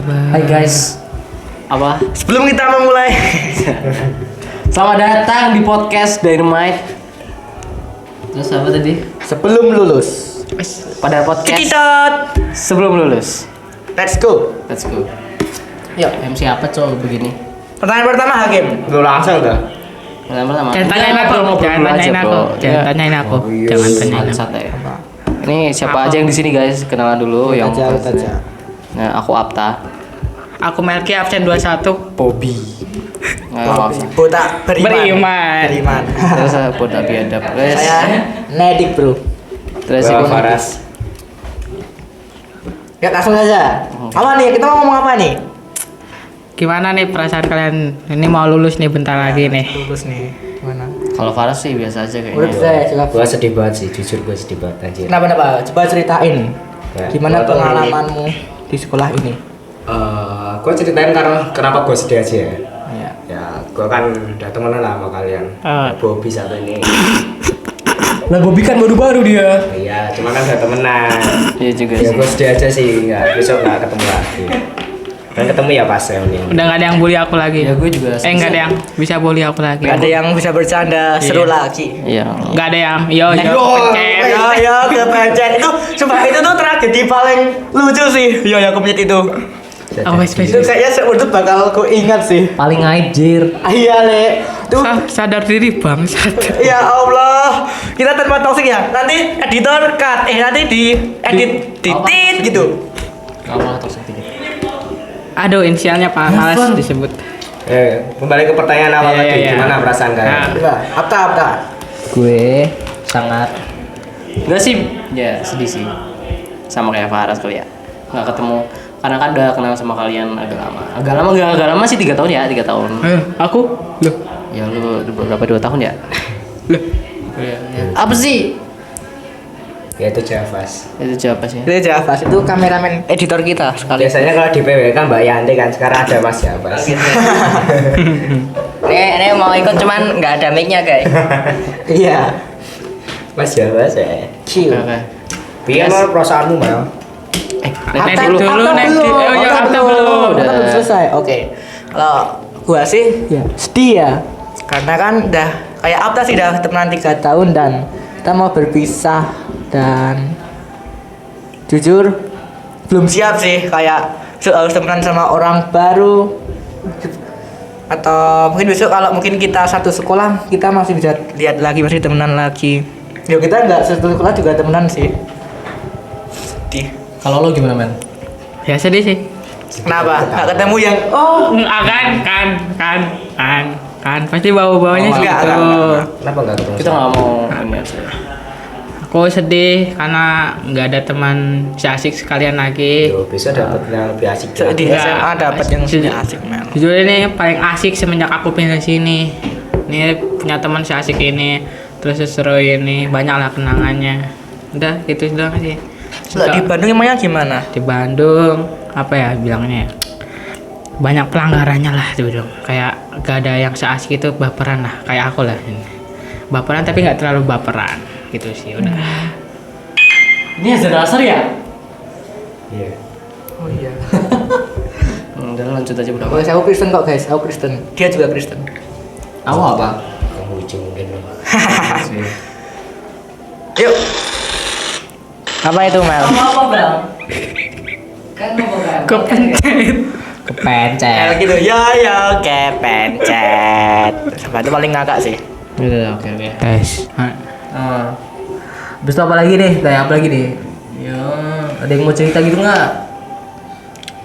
Hai guys. Apa? Sebelum kita memulai, Selamat datang di podcast Dynamite. Terus apa tadi? sebelum lulus, Pada podcast cekitot. sebelum lulus. Let's go. Let's go. Yuk, MC apa cowok begini? Pertanyaan pertama Hakim. Lu langsung dah. Pertama. Jangan tanyain aku, jangan tanyain aku, jangan tanyain aku, jangan tanyain aku. Santai. Ini siapa aja yang di sini guys? Kenalan dulu yang aja. Nah, aku Apta. Aku Melki absen 21. Bobby. Nggak usah. Botak beriman. Beriman. Terus bodak biadab. Terus Saya Nedik bro. terus Gua ini Faras. Ya langsung aja. Apa nih? Kita mau ngomong apa nih? Gimana nih perasaan kalian? Ini mau lulus nih bentar lagi nih. Lulus nih. Gimana? Kalau Faras sih biasa aja Udah kayaknya. bisa ya, coba. Gua sedih banget sih, jujur gua sedih banget anjir. Kenapa? Coba ceritain. Ya, Gimana gua tuh- pengalamanmu di sekolah ini? Gua ceritain karena kenapa gua sedih aja ya. Ya. Ya, gua kan udah temenan lah sama kalian. Bobby satu ini. Lah Bobby kan baru-baru dia. Iya, cuma kan udah temenan. Iya juga Ya sih. gua sedih aja sih, besok nggak ketemu lagi. Dan ketemu ya pas reuni. Udah gak ada yang bully aku lagi. Ya gue juga. Nggak ada yang bisa bully aku lagi. Gak ada yang bisa bercanda seru lagi. Iya. Nggak ada yang. Yo, pencet. Yo, kepencet itu, coba itu tuh tragedi paling lucu sih. Yo, kepencet itu. Oh, Itu spesies. kayaknya seumur bakal ku ingat sih. Paling aib jir. Iya le, tuh. Sadar diri bangsat. Ya Allah, kita tanpa toxic ya. Nanti editor cut, nanti di edit titit gitu. Kamu malah toxic dikit. Aduh, inisialnya Pak Malas disebut. Kembali ke pertanyaan awal Iya, tadi, iya. gimana perasaan kalian? Nah. Coba, Apta. Gue sangat enggak sih, ya sedih sih. Sama kayak Faras kali ya. Nggak ketemu karena kan udah kenal sama kalian agak lama. Agak lama sih 3 tahun ya, 3 tahun. Aku? Loh. Ya lu berapa 2 tahun ya? Loh. Apa sih? Ya itu Javas. Itu siapa sih? Itu Javas, itu kameramen editor kita sekali. Biasanya kalau di PW kan Mbak Yanti kan, sekarang ada Mas Javas. Ini mau ikut cuman nggak ada mic-nya guys. Iya. Mas Javas ya. Chill. Oke. Piye mau perasaanmu, Mal? Naik Apta dulu, naik dulu. Oh, ya, Apta belum. Apta belum selesai. Oke. Kalau gua sih ya sedih ya. Karena kan udah kayak Apta sih udah temenan 3 tahun dan kita mau berpisah dan jujur belum siap sih kayak harus temenan sama orang baru atau mungkin besok kalau mungkin kita satu sekolah kita masih bisa lihat lagi masih temenan lagi. Ya kita nggak satu sekolah juga temenan sih. Sedih. Kalau lo gimana, men? Ya sedih sih. Kenapa? Nggak ketemu yang Kan pasti bau-baunya Oh, sih enggak, gitu. enggak. Kenapa enggak ketemu? Kita nggak mau ini aja. Aku sedih karena nggak ada teman si asik sekalian lagi. Yo, bisa dapat yang lebih asik. di Enggak. SMA dapat yang Jujur- lebih asik Mel. Jujur ini paling asik semenjak aku pindah sini. Ini punya teman si asik ini, terus seseru ini, banyak lah kenangannya. Udah gitu doang sih. Lah di Bandung emangnya gimana? Di Bandung apa ya bilangnya ya? Banyak pelanggarannya lah tuh dong. Kayak gak ada yang seasik itu baperan lah, kayak aku lah ini. Baperan tapi nggak terlalu baperan gitu sih udah. Ini azan asar ya? Iya. Oh iya. Udah lanjut aja udah. Guys, aku Kristen kok guys, aku Kristen. Dia juga Kristen. Aku apa? Kamu ujung mungkin. Yuk. Apa itu Mel? Apa, Bang? Kan mau Kepencet. kepencet. Gitu. Ya kepencet. Sampai itu paling ngakak sih. Udah, oke. Guys. Terus apa lagi nih? Kayak apa lagi nih? Ya, ada yang mau cerita gitu nggak?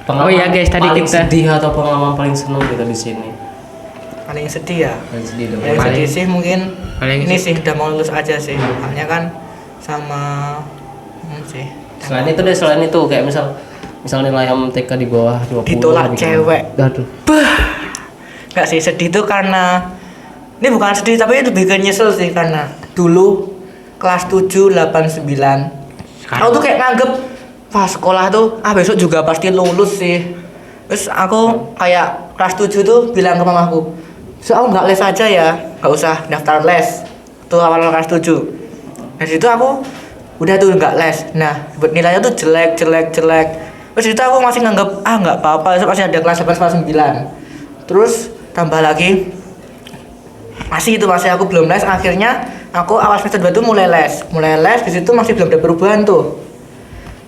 Oh iya, guys, tadi paling kita- sedih atau pengalaman paling seneng gitu di sini? Paling sedih ya. Paling sedih dong. Paling sedih sih mungkin Paling ini sih udah mau lulus aja sih. Makanya kan sama sih. Selain itu kayak misal nilai MTK di bawah 20 Ditolak gitu. cewek. Aduh. Enggak sih sedih tuh karena ini bukan sedih tapi lebih ke nyesel sih karena dulu kelas 7, 8, 9 aku tuh kayak nganggep pas sekolah tuh besok juga pasti lulus sih. Terus aku kayak kelas 7 tuh bilang ke mamaku, "So aku nggak les aja ya, nggak usah daftar les." Tuh awal kelas 7. Dari situ aku udah tuh nggak les. Nah, buat nilainya tuh jelek. Terus itu aku masih nganggap nggak apa-apa, terus masih ada kelas 8 kelas 9. Terus tambah lagi masih aku belum les. Akhirnya aku awal semester 2 tuh mulai les di situ masih belum ada perubahan tuh.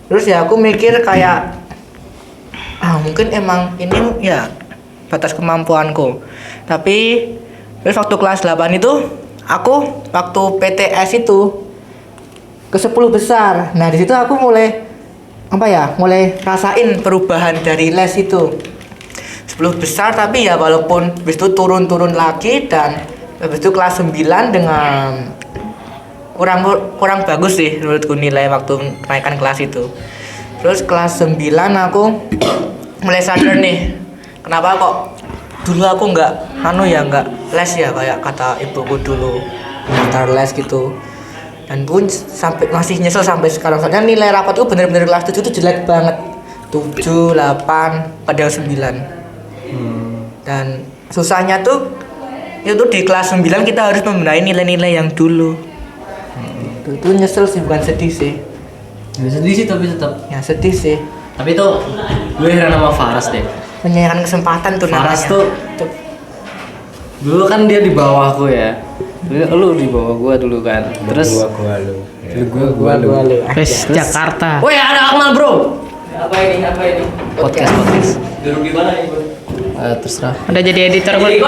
Terus ya aku mikir kayak mungkin emang ini ya batas kemampuanku. Tapi terus waktu kelas 8 itu aku waktu PTS itu ke 10 besar. Nah, di situ aku mulai rasain perubahan dari les itu. 10 besar, tapi ya walaupun habis itu turun lagi, dan habis itu kelas 9 dengan kurang bagus sih menurutku nilai waktu kenaikan kelas itu. Terus kelas 9 aku mulai sadar nih, kenapa kok dulu aku nggak les ya, kayak kata ibuku dulu, daftar les gitu. Dan pun sampai masih nyesel sampai sekarang, soalnya nilai rapat itu bener-bener kelas 7 itu jelek banget, 7, 8, padahal 9. Dan susahnya tuh itu di kelas 9 kita harus membenahi nilai-nilai yang dulu. Itu nyesel sih, bukan sedih sih. Ya sedih sih, tapi tetap. Ya sedih sih. Tapi itu gue heran sama Faras deh. Menyayangkan kesempatan tuh Faras namanya. tuh dulu kan dia di bawahku ya. Lu di bawah gua dulu kan. Terus gua lu. Gua lu. Tes Jakarta. woi ada Akmal bro. Apa ini? Podcast. Duduk di mana ini bro? Terserah. Udah jadi editor gue.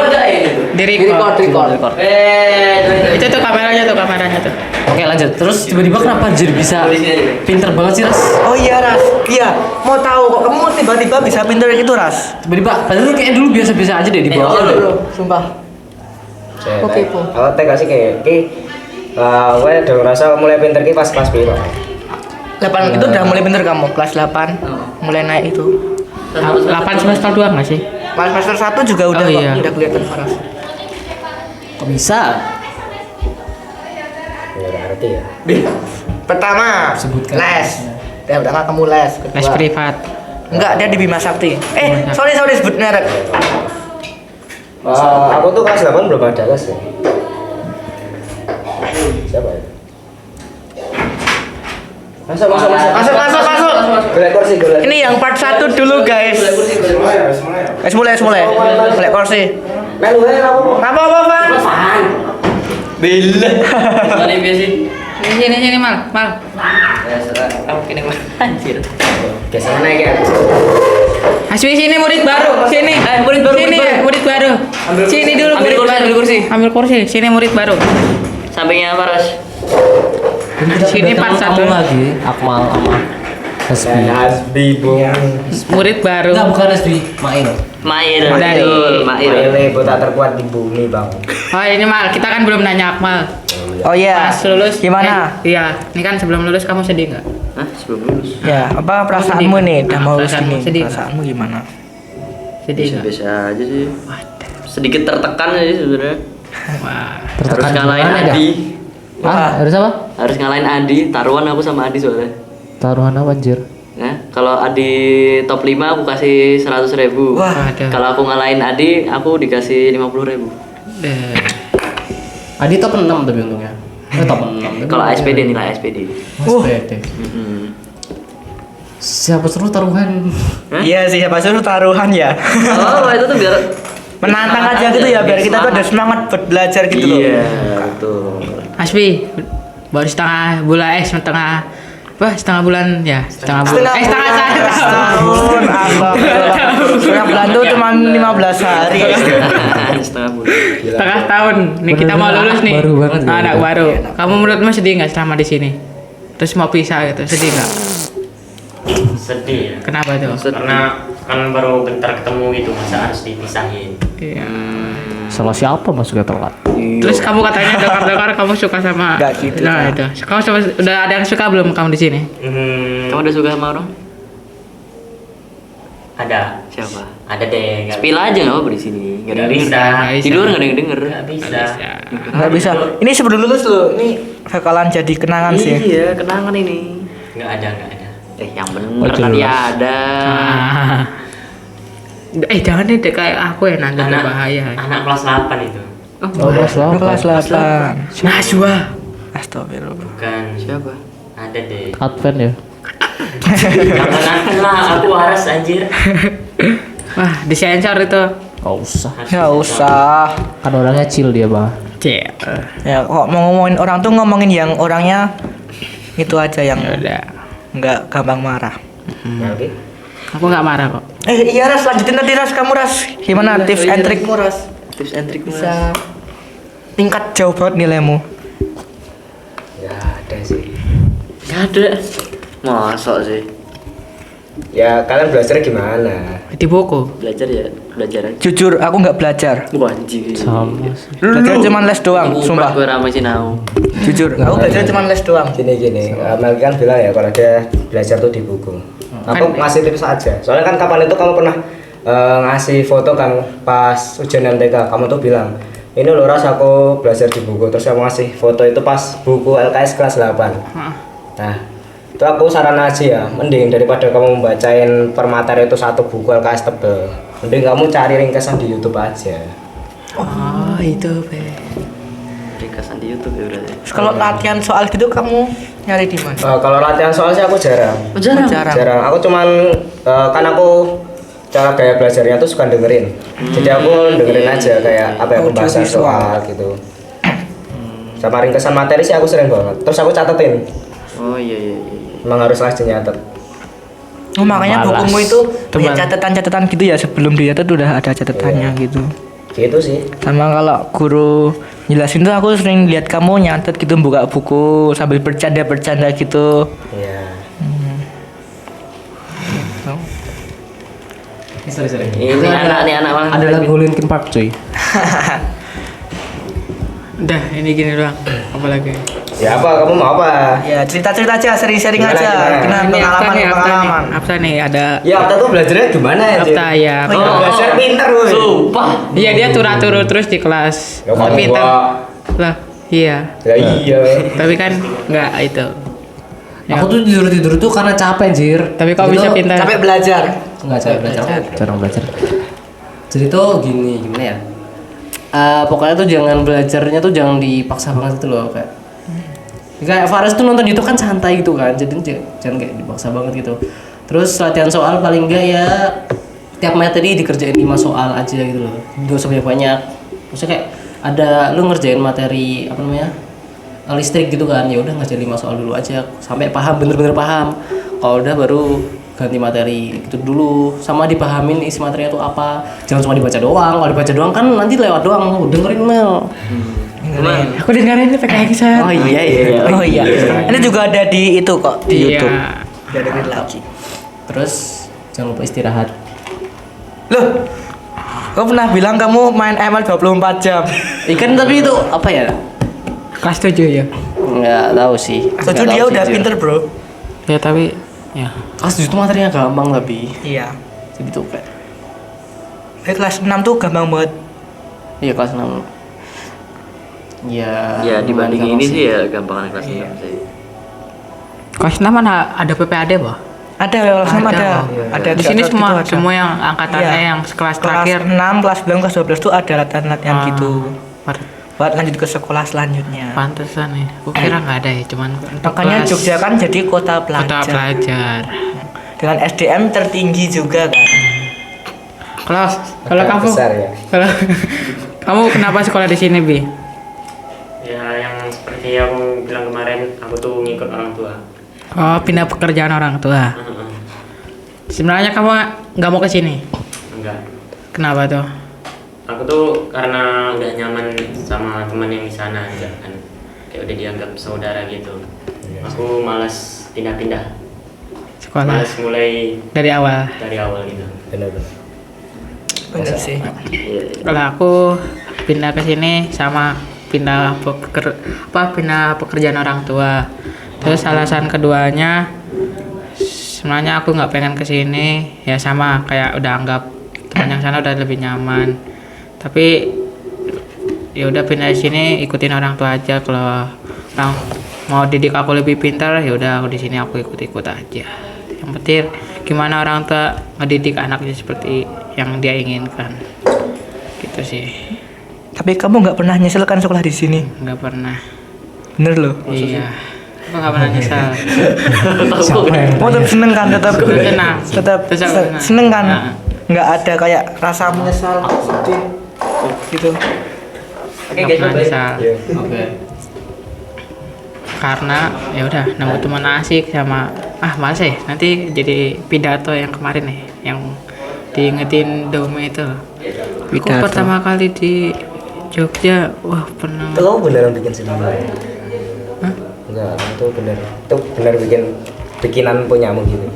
Di record. Itu tuh kameranya tuh. Oke lanjut. Terus tiba-tiba kenapa jadi bisa pinter banget sih Ras? Oh iya Ras, iya. Mau tahu kok kamu tiba-tiba bisa pinter gitu Ras? Tiba-tiba, padahal lu kayak dulu biasa-biasa aja deh di bawah lu deh. Bro, sumpah. Oke, Po. Aku teh kasih kayak gue udah ngerasa mulai pinter ki pas kelas piro. 8 itu udah mulai pinter kamu, kelas 8 mulai naik itu. 8 semester 2 nggak sih? Kelas semester 1 juga udah Oh, iya. udah kelihatan Faras. Kok bisa? Ya udah ngerti ya. Pertama, Sebutkan. les. Ya pertama kamu les. Kedua. Les privat. Enggak, dia di Bima Sakti. Sorry sebut merek. Aku tuh kelas 8 belum ada les ya. Siapa ya? Masuk. Golek kursi. Ini yang part 1 dulu guys. Mulai. Golek kursi. Melu apa? Apa, Bang? Bila. Tadi biasa. Sini mal. Kamu kini mah anjir. Biasanya naik ya. Asmi sini murid baru. Sini. murid baru, Sini murid baru. murid baru. Sini dulu Ambil murid kursi, baru. ambil kursi. Ambil kursi. Sini murid baru. Sampingnya Faras. Sini part 1. Kamu lagi Akmal sama Hasbi. Hasbi bung. Murid baru. Enggak, bukan Hasbi, Mail. Dari Maile botak terkuat di bumi bang. Oh ini mal, kita kan belum nanya Akmal. Oh iya. Pas lulus Gimana? Iya, ini kan sebelum lulus kamu sedih nggak? Hah, sebelum lulus. Ya, apa perasaanmu sedih. nih? Udah mau lulus Perasaanmu ini. sedih. Perasaanmu gimana? Sedih nggak? Biasa aja sih. Sedikit tertekan aja sebenarnya. Wah. Harus ngalahin gimana, Adi. Harus apa? Harus ngalahin Adi. Taruhan aku sama Adi soalnya. Taruhan apa anjir? Nah, kalau Adi top 5 aku kasih 100.000. Wah, ada. Kalau aku ngalahin Adi, aku dikasih 50.000. Deh. Adi top 6 tapi untungnya. Top 6. Kalau SPD nilai SPD. SPD. Mm-mm. Siapa suruh taruhan? Hah? Iya sih, siapa suruh taruhan ya. Oh, itu tuh biar Menantang aja gitu ya, biar kita tuh ada semangat buat belajar gitu loh. Iya, betul. Asbi, baru setengah bulan ya, setengah bulan. Setengah tahun. Setengah bulan tuh cuma 15 hari. Setengah bulan. Setengah tahun. Nih kita mau lulus nih. Baru banget, Anak baru. baru. Kamu menurutmu sedih nggak selama di sini? Terus mau pisah gitu, sedih nggak? Sedih ya. Kenapa tuh? Karena kan baru bentar ketemu gitu, masa harus dipisahin. Iya. Salah siapa masuknya telat? Terus kamu katanya dengar kamu suka sama. Nggak gitu, Nah itu. Kamu udah ada yang suka belum kamu di sini? Kamu udah suka sama orang? Ada. Siapa? Ada deh. Spill aja nggak apa-apa di sini. Nggak ada Nggak yang bisa. denger. Nggak bisa. Di luar nggak ada yang denger. Nggak bisa. Nggak bisa. Ini sebelum lulus loh, ini bakalan jadi kenangan sih. Iya, kenangan ini. Nggak ada. Yang bener kan ya ada. Ah. Jangan deh kayak aku ya nanti Anak bahaya. Anak kelas 8 itu. Lu kelas 8. Najwa. Astagfirullah. Bukan. Siapa? Ada deh. Advent ya? Jangan lah, aku waras anjir. Wah, disensor itu. Gak usah. Nggak usah. Kan orangnya chill dia bang. Cek. Ya kok mau ngomongin orang tuh ngomongin yang orangnya itu aja yang Ya udah. nggak gampang marah. Oke. Aku nggak marah kok. Iya Ras, lanjutin tadi Ras, kamu Ras. Gimana tips and trikmu Ras? Tips and trick Bisa tingkat jauh banget nilaimu. Ya ada sih. Gak ada. Masa sih? Ya kalian belajar gimana? Di buku. Belajar ya, belajar aja. Jujur, aku nggak belajar. Wah anjir. Sama sih. Belajar cuma les doang, sumpah. Gue ramai sih nau. Jujur, aku belajar cuma les doang. Gini, Mel kan bilang ya kalau dia belajar tuh di buku. Aku ngasih tips aja. Soalnya kan kapan itu kamu pernah ngasih foto kan pas ujian MTK, kamu tuh bilang, ini loh Ras aku belajar di buku. Terus kamu ngasih foto itu pas buku LKS kelas 8. Nah, itu aku saran aja ya, mending daripada kamu membacain per materi itu satu buku LKS tebel, mending kamu cari ringkasan di YouTube aja. Oh, itu, Be. Ringkasan di YouTube ya berarti. Terus kalau latihan soal gitu kamu nyari di mana? Kalau latihan soal sih aku jarang. Jarang. Aku cuman kan aku cara gaya belajarnya tuh suka dengerin. Jadi aku dengerin aja kayak apa ya pembahasan soal gitu. Sama ringkasan materi sih aku sering banget. Terus aku catetin. Oh iya. Emang harus rajin nyatet. Oh, makanya Malas. bukumu itu punya catatan-catatan gitu ya, sebelum dicatat udah ada catatannya gitu. Gitu sih. Sama kalau guru jelasin tuh aku sering lihat kamu nyatet gitu, buka buku sambil bercanda gitu. Iya. Sorry. Ini anak malah. Ada lagu Linkin Park cuy. Udah, ini gini doang. Apa lagi? Ya apa kamu mau apa? Ya cerita-cerita aja, sharing-sharing Gimana, aja. gimana? Ini Pengalaman. Apta nih, ada Ya Apta tuh belajarnya gimana ya? Apta ya. Belajar pinter woy. Sumpah. Iya, dia turut terus di kelas. Ya, Tapi kamu lah, iya. Ya iya. Tapi kan nggak itu. Ya. Aku tuh tidur tuh karena capek anjir. Tapi kau Jadi bisa tuh- pintar. Capek belajar. Enggak capek belajar. Aku jarang belajar. Jadi tuh gimana ya? Pokoknya tuh jangan belajarnya tuh jangan dipaksa banget itu loh kayak Faras tuh nonton YouTube kan santai gitu kan, jadi jangan kayak dipaksa banget gitu. Terus latihan soal paling enggak ya tiap materi dikerjain 5 soal aja gitu loh, gak usah banyak. Maksudnya kayak ada lu ngerjain materi apa namanya listrik gitu kan, ya udah ngerjain 5 soal dulu aja sampai paham, bener-bener paham. Kalau udah baru ganti materi itu dulu, sama dipahamin isi materinya tuh apa, jangan cuma dibaca doang. Kalau dibaca doang kan nanti lewat doang, dengerin Mel. Aku dengerin ini pakai headset. Oh iya. Oh iya. Ini juga ada di itu kok di Iya. YouTube. Udah dengerin lagi. Terus jangan lupa istirahat. Loh, kau pernah bilang kamu main ML 24 jam. Ikan tapi itu apa ya? Kelas 7 ya. Nggak tahu sih. Soalnya dia udah pinter bro. Ya tapi ya. Kelas 7 itu materinya gampang tapi. Iya. Jadi tuh kayak. Kelas 6 tuh gampang banget. Iya kelas 6. Ya. Ya dibanding gampang ini sih ya gampangan kelas 6 sih. Kelas 6 mana ada PPAD, Boh? Ada kelas 6 ada. Boh. Ada Di sini gitu semua ada. semua yang angkatannya Iya. yang sekelas Kelas terakhir. 6, kelas 9, kelas 12 tuh ada latihan-latihan Ah, gitu. par- Buat lanjut ke sekolah selanjutnya. Pantesan ya. Aku kira nggak ada ya, cuman untuk Makanya kelas Jogja kan jadi kota kota pelajar. pelajar. Dengan SDM tertinggi juga kan. Kalau kalau Agak kamu besar ya. kalau kamu kenapa sekolah di sini, Bi? Ya yang seperti aku bilang kemarin, aku tuh ngikut orang tua. Oh, pindah pekerjaan orang tua. Sebenarnya kamu nggak mau ke sini. Enggak. Kenapa tuh? Aku tuh karena udah nyaman sama teman yang di sana aja kan. Kayak udah dianggap saudara gitu. Aku malas pindah-pindah. Sekolah Malas mulai dari awal. dari awal gitu. Benar-benar. Bener sih. Kalau aku pindah ke sini sama pindah pekerjaan orang tua. Terus alasan keduanya sebenarnya aku nggak pengen ke sini ya sama kayak udah anggap teman yang sana udah lebih nyaman. Tapi ya udah pindah di sini ikutin orang tua aja. Kalau orang mau didik aku lebih pintar ya udah aku di sini aku ikut-ikut aja. Yang penting gimana orang tua ngedidik anaknya seperti yang dia inginkan. Gitu sih. Tapi kamu nggak pernah nyesel kan sekolah di sini? Nggak pernah. Bener loh. Iya. Aku nggak pernah nyesal. Siapa yang Oh, tetap seneng kan, tetap Senang. tetap Senang. seneng kan. Nah. Nggak ada kayak rasa menyesal, sedih gitu. Nggak pernah nyesal. Iya. Oke. Karena ya udah nemu teman asik sama males ya nanti jadi pidato yang kemarin nih yang diingetin Dome itu loh. Aku Pidato. pertama kali di Jogja pernah. Itu kamu beneran bikin sendiri? Hah? Enggak, itu bener bikin bikinan punyamu gitu.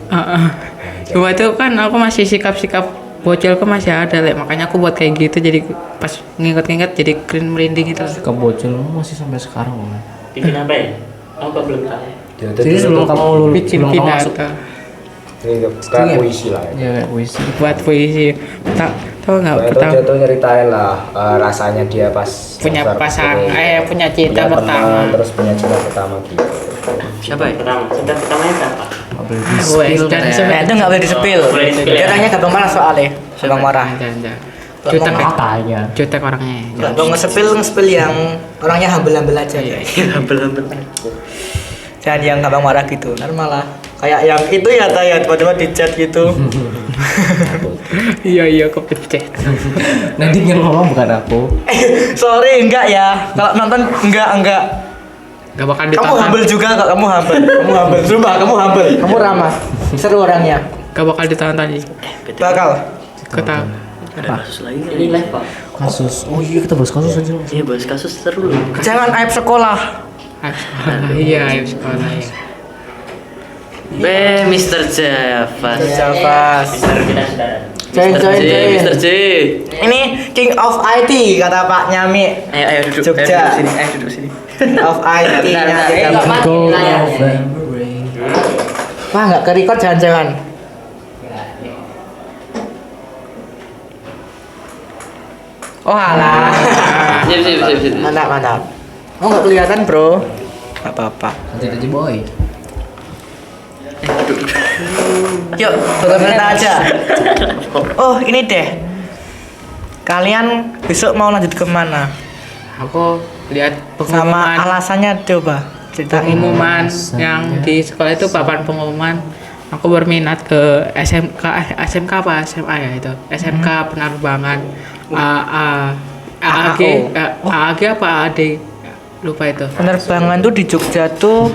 Cuma itu kan aku masih sikap-sikap bocilku masih ada lek makanya aku buat kayak gitu jadi pas nginget-nginget jadi keren merinding itu. Kebocil masih sampai sekarang. Man. Bikin apa ya? Aku kok belum tahu. Ya, itu Jadi sebelum kamu lulus, Bikin sebelum kamu masuk, pidato ini kayak puisi lah. ya kayak puisi. buat puisi. Tahu nggak? Itu Pertama dia tuh nyeritain lah rasanya dia pas punya daftar pasangan, gitu. punya cinta Punya pertama. teman, terus punya cinta pertama gitu. Siapa ya? Pertamanya siapa? Mobil Wes, dan Nah, itu nggak boleh disepil. Boleh disepil, Dia ya? tanya gampang marah soalnya. Gampang marah. Jangan. Nggak Jutek mau ya? katanya. Jutek orangnya. Nggak mau nge-spill yang orangnya humble-humble aja. Belum. Jangan yang gampang marah gitu. Normal lah. Kayak yang itu ya tanya tiba-tiba di chat gitu. Iya kepencet. Nanti yang ngomong bukan aku. Sorry enggak ya. Kalau nonton enggak. Gak bakal Kamu ditonton. humble juga kok, kamu humble. Kamu humble. Sumpah kamu humble. Kamu ramah. Seru orangnya. Gak bakal ditonton sih. Bakal. Ketahu. Ada kasus lagi kan? Ini live pak. Kasus. Oh iya kita bahas kasus aja. Iya bahas kasus seru loh. Jangan aib sekolah. Iya, ayo sekolah ya. Mr. Javas. Javas. Kita sudah. Join. Mr. J. Ini King of IT kata Pak Nyami. Ayo duduk. Jogja. Ayo duduk sini. Of IT-nya. Go ya. Wah nggak ke record jangan-jangan. Oh alah. Sip. Mantap. Oh nggak kelihatan bro. Nggak apa-apa. Nanti aja boy. Yuk, tutup cerita aja. Oh ini deh. Kalian besok mau lanjut kemana? Aku lihat Sama pengumuman alasannya coba ceritain. pengumuman yang di sekolah itu papan pengumuman. Aku berminat ke SMK apa SMA ya itu SMK penerbangan AAG apa AAD lupa itu. Penerbangan tuh di Jogja tuh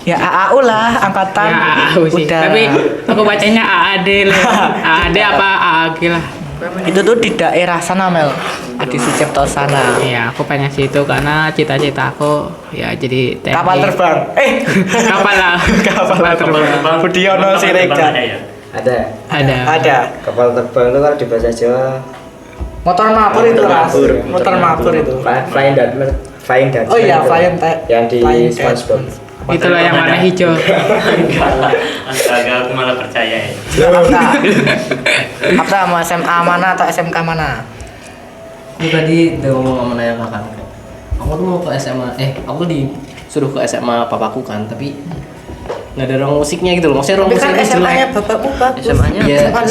ya AAU lah, angkatan Ya, AAU sih. udara. Tapi aku bacanya AAD lah. AAD apa AAG lah. Itu tuh di daerah sana Mel, Adi Sucipto sana. Iya, aku pengen situ karena cita-cita aku ya jadi TNI. Kapal terbang. Kapal lah. Kapal terbang. Budiono Siregar. Ada Ada. kapal terbang itu kalau di bahasa Jawa Motor mabur itu Ras. mabur. Motor mabur itu. Flying Dutchman. Oh iya, itu. Flying yang di Flying SpongeBob. Itulah yang warna hijau. Enggak lah. Astaga, aku malah percaya ya. Apa mau SMA mana atau SMK mana? Aku tadi udah ngomong sama Naya kan. Aku tuh mau ke SMA. Aku disuruh ke SMA papaku kan, tapi nggak ada ruang musiknya gitu loh. Maksudnya ruang Tapi kan musiknya SMA-nya bapakmu bagus. SMA-nya Iya, SMA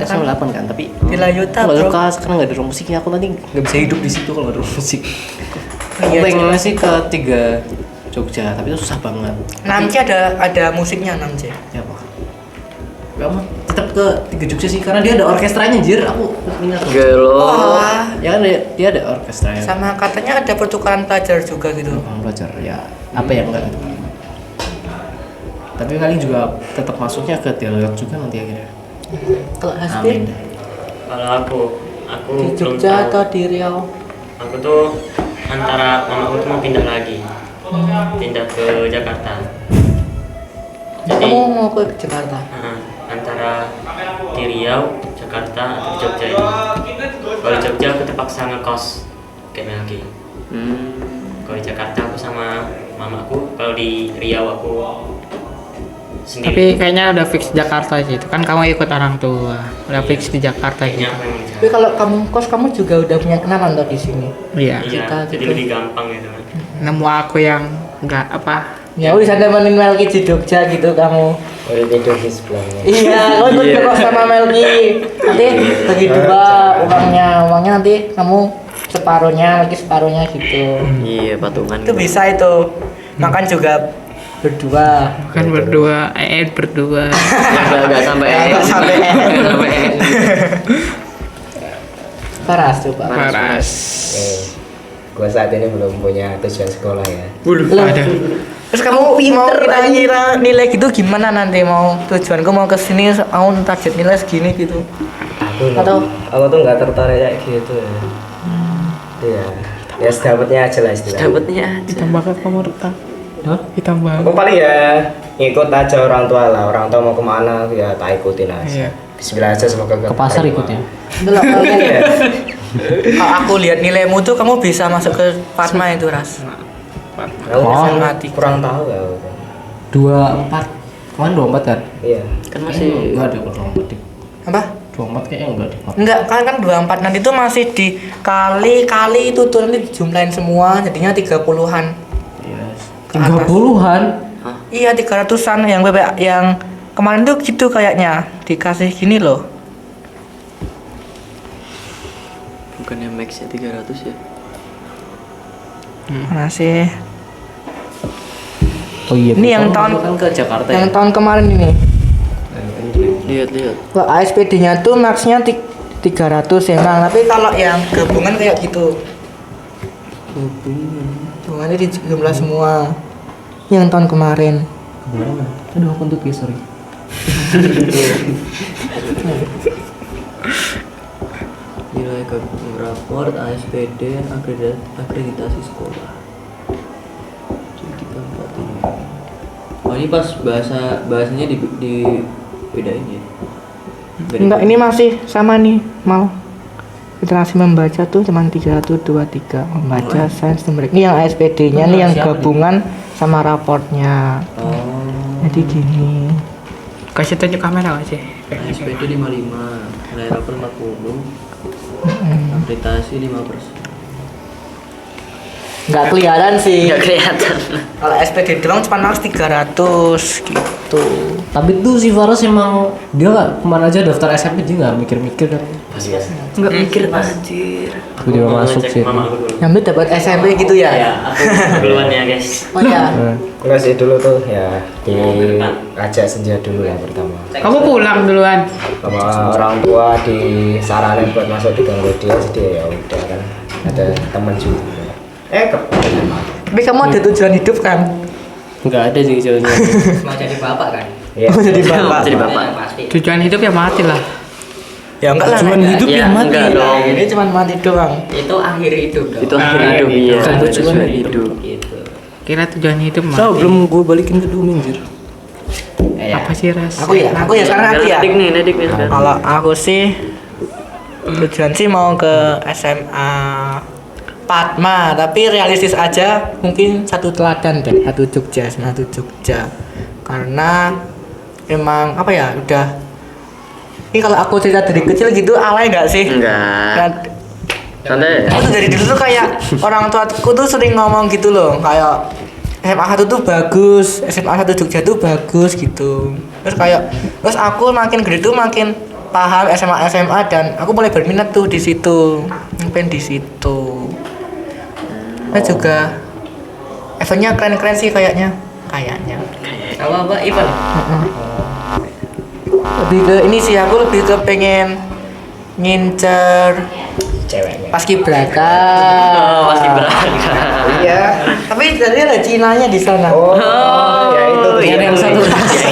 SMA 8 8 kan, tapi Di Layuta, nggak bro. suka karena nggak ada ruang musiknya. Aku nanti nggak bisa hidup di situ kalau nggak ada ruang musik. Aku Iya, pengennya sih ke 3 Jogja, tapi itu susah banget. Namci ada musiknya Namci. Ya apa? Kamu tetap ke 3 Jogja sih, karena dia ada orkestranya anjir. Aku minat. Gelo. Wah. Ya kan dia ada orkestranya. Sama katanya ada pertukaran pelajar juga gitu. Belajar ya apa ya enggak gitu. Tapi kali juga tetap masuknya ke Deloitte juga nanti akhirnya. Kalau Amin. Hasbi Kalau aku di belum Jogja tahu. atau di Riau? Aku tuh antara mamaku tuh mau pindah lagi. Pindah ke Jakarta. Jadi Kamu mau ke Jakarta? antara di Riau, Jakarta atau di Jogja ini. Kalau di Jogja aku terpaksa ngekos kayak lagi. Kalau di Jakarta aku sama mamaku, kalau di Riau aku Tapi sendiri. kayaknya udah fix Jakarta sih. Itu kan kamu ikut orang tua. Udah fix di Jakarta Kayaknya gitu. aku memang Tapi kalau kamu kos kamu juga udah punya kenalan tuh di sini. Iya. iya, kita jadi gitu. lebih gampang gitu kan. Nemu aku yang enggak apa. Ya udah ada temenin Melki di Jogja gitu kamu. Udah tidur di sebelahnya. Iya, kau ikut ke kos sama Melki. Nanti bagi dua uangnya nanti kamu separuhnya, lagi separuhnya gitu. Iya patungan. Itu bisa itu. Makan juga berdua. Bukan berdua, berdua. Enggak sampai Nggak sampai Nggak sampai Paras coba. Paras. Gue saat ini belum punya tujuan sekolah ya. Ada. Terus kamu mau kira-kira nilai gitu gimana nanti, mau tujuanku mau kesini mau target nilai segini gitu? Aku tuh nggak tertarik kayak gitu ya. Iya. Ya sedapatnya aja lah istilahnya. dapatnya aja. Ditambah ke kamu retak. Ditambah. Aku paling ya ngikut aja orang tua lah. Orang tua mau kemana ya tak ikutin aja. Iya. Bismillah aja semoga Ke pasar ikut ya. Belum ya. Kalau aku lihat nilaimu tuh kamu bisa masuk ke Fatma itu, Ras. Aku SMA kurang tahu ya. 24. Kemarin 24 kan? Iya. Kan masih Enggak ada kok 24 deh. Apa? 24 kayaknya enggak deh. Enggak, kan 24 nanti itu masih dikali itu tuh nanti dijumlahin semua jadinya 30-an. Yes. Ke atas. 30-an. Iya, 300-an yang yang kemarin tuh gitu kayaknya dikasih gini loh. bukannya max-nya 300 ya. Masih. Oh iya. Ini yang kan tahun ke Jakarta yang ya. tahun kemarin ini. Lihat. Wah, ASPD-nya tuh max-nya 300 emang, tapi kalau yang gabungan kayak gitu. Gabungannya dijumlah semua. Yang tahun kemarin. Kemarin. Aduh, aku tuh sorry. Nilai gabung raport ASPD akreditasi sekolah. Jadi keempat ini. Oh, ini pas bahasanya di bedain ya. Enggak, ini masih sama nih, mal. Literasi membaca tuh cuma 323 membaca sains numerik. Ini yang ASPD-nya nih yang gabungan sama raportnya. Oh. Jadi gini. Kasih tunjuk kamera nggak sih? ASPD 55, nilai rapor 40, akreditasi 5%. Nggak kelihatan sih. Nggak kelihatan. Kalau SPD doang cuma max 300 gitu. Tapi tuh si Faras emang dia nggak kemana aja daftar SMP dia nggak mikir-mikir kan. Enggak mikir Anjir. Aku juga masuk sih. Mama aku dulu. yang penting dapat SMP gitu ya. Ya, aku duluan ya guys. Oh ya. Enggak sih dulu tuh ya diajak senja dulu yang pertama. Kamu pulang duluan. Sama orang tua disaranin buat masuk di Ganggodia jadi ya udah kan ada teman juga. Tapi kamu ada tujuan hidup kan? Nggak ada sih jawabannya. Mau jadi bapak kan? Iya. Mau jadi bapak. Jadi bapak. Pasti. Tujuan hidup ya mati lah. Ya enggak lah. Tujuan hidup Ya, yang mati. enggak dong. Ini cuma mati doang. Itu akhir hidup dong. Itu Ah, akhir hidup gitu. iya. Bukan Itu tujuan tujuan hidup. hidup. Gitu. Kira tujuan hidup mati. So, belum gue balikin ke Dumi anjir. Apa sih Ras? Aku ya sekarang aku ya. Nedik nih sekarang. Kalau aku sih tujuan sih mau ke SMA Padma, tapi realistis aja mungkin satu teladan deh, satu Jogja, satu Jogja. Karena emang apa ya udah. Ini kalau aku cerita dari kecil gitu alay nggak sih? Enggak. Kan, Santai. aku tuh dari dulu tuh kayak orang tuaku tuh sering ngomong gitu loh, kayak SMA 1 tuh bagus, SMA 1 Jogja tuh bagus gitu. Terus aku makin gede tuh makin paham SMA dan aku mulai berminat tuh di situ. Pengen di situ. Nah juga eventnya keren-keren sih kayaknya. Apa Ivan? Lebih ke ini sih, aku lebih ke pengen ngincer Ceweknya. paskibraka. Oh, pasti berangkat. Iya. Tapi tadi ada Cinanya di sana. Oh, ya itu tuh iya, yang satu rasa.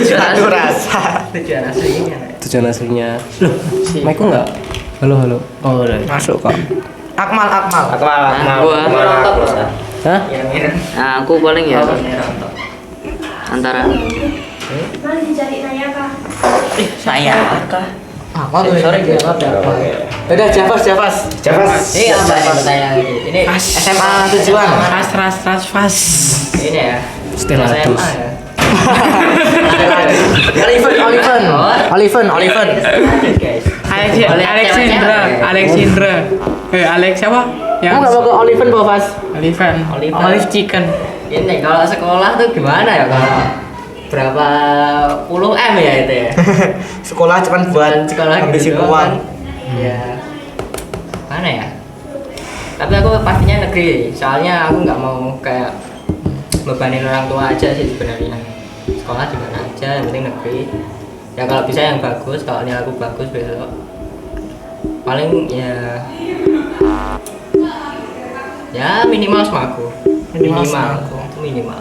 Satu rasa. Tujuan aslinya. Tujuan aslinya. Loh, Maiku nggak? Halo. Oh, udah. Masuk kok. Akmal. Akmal. Gua Hah? Nah, aku paling ya antara Mana dicari Naya kah? saya Akmal tuh sorry dia apa ya? Udah Javas. Javas. ini apa yang bertanya ini SMA tujuan. Fas. ini ya Stella SMA Tus. ya. Oliven. Guys. Alexandra. Alex siapa? Kamu nggak mau ke Oliven Bovas? Oliven. Olive chicken. Ini kalau sekolah tuh gimana ya kalau berapa puluh M ya itu ya Sekolah cuman buat sekolah ngabisin gitu uang. ya mana ya tapi aku pastinya negeri soalnya aku nggak mau kayak bebanin orang tua aja sih sebenarnya. Sekolah di mana aja, yang penting negeri. Ya kalau bisa yang bagus, kalau nilai aku bagus besok. Paling ya minimal semaku. Minimal semaku. Minimal.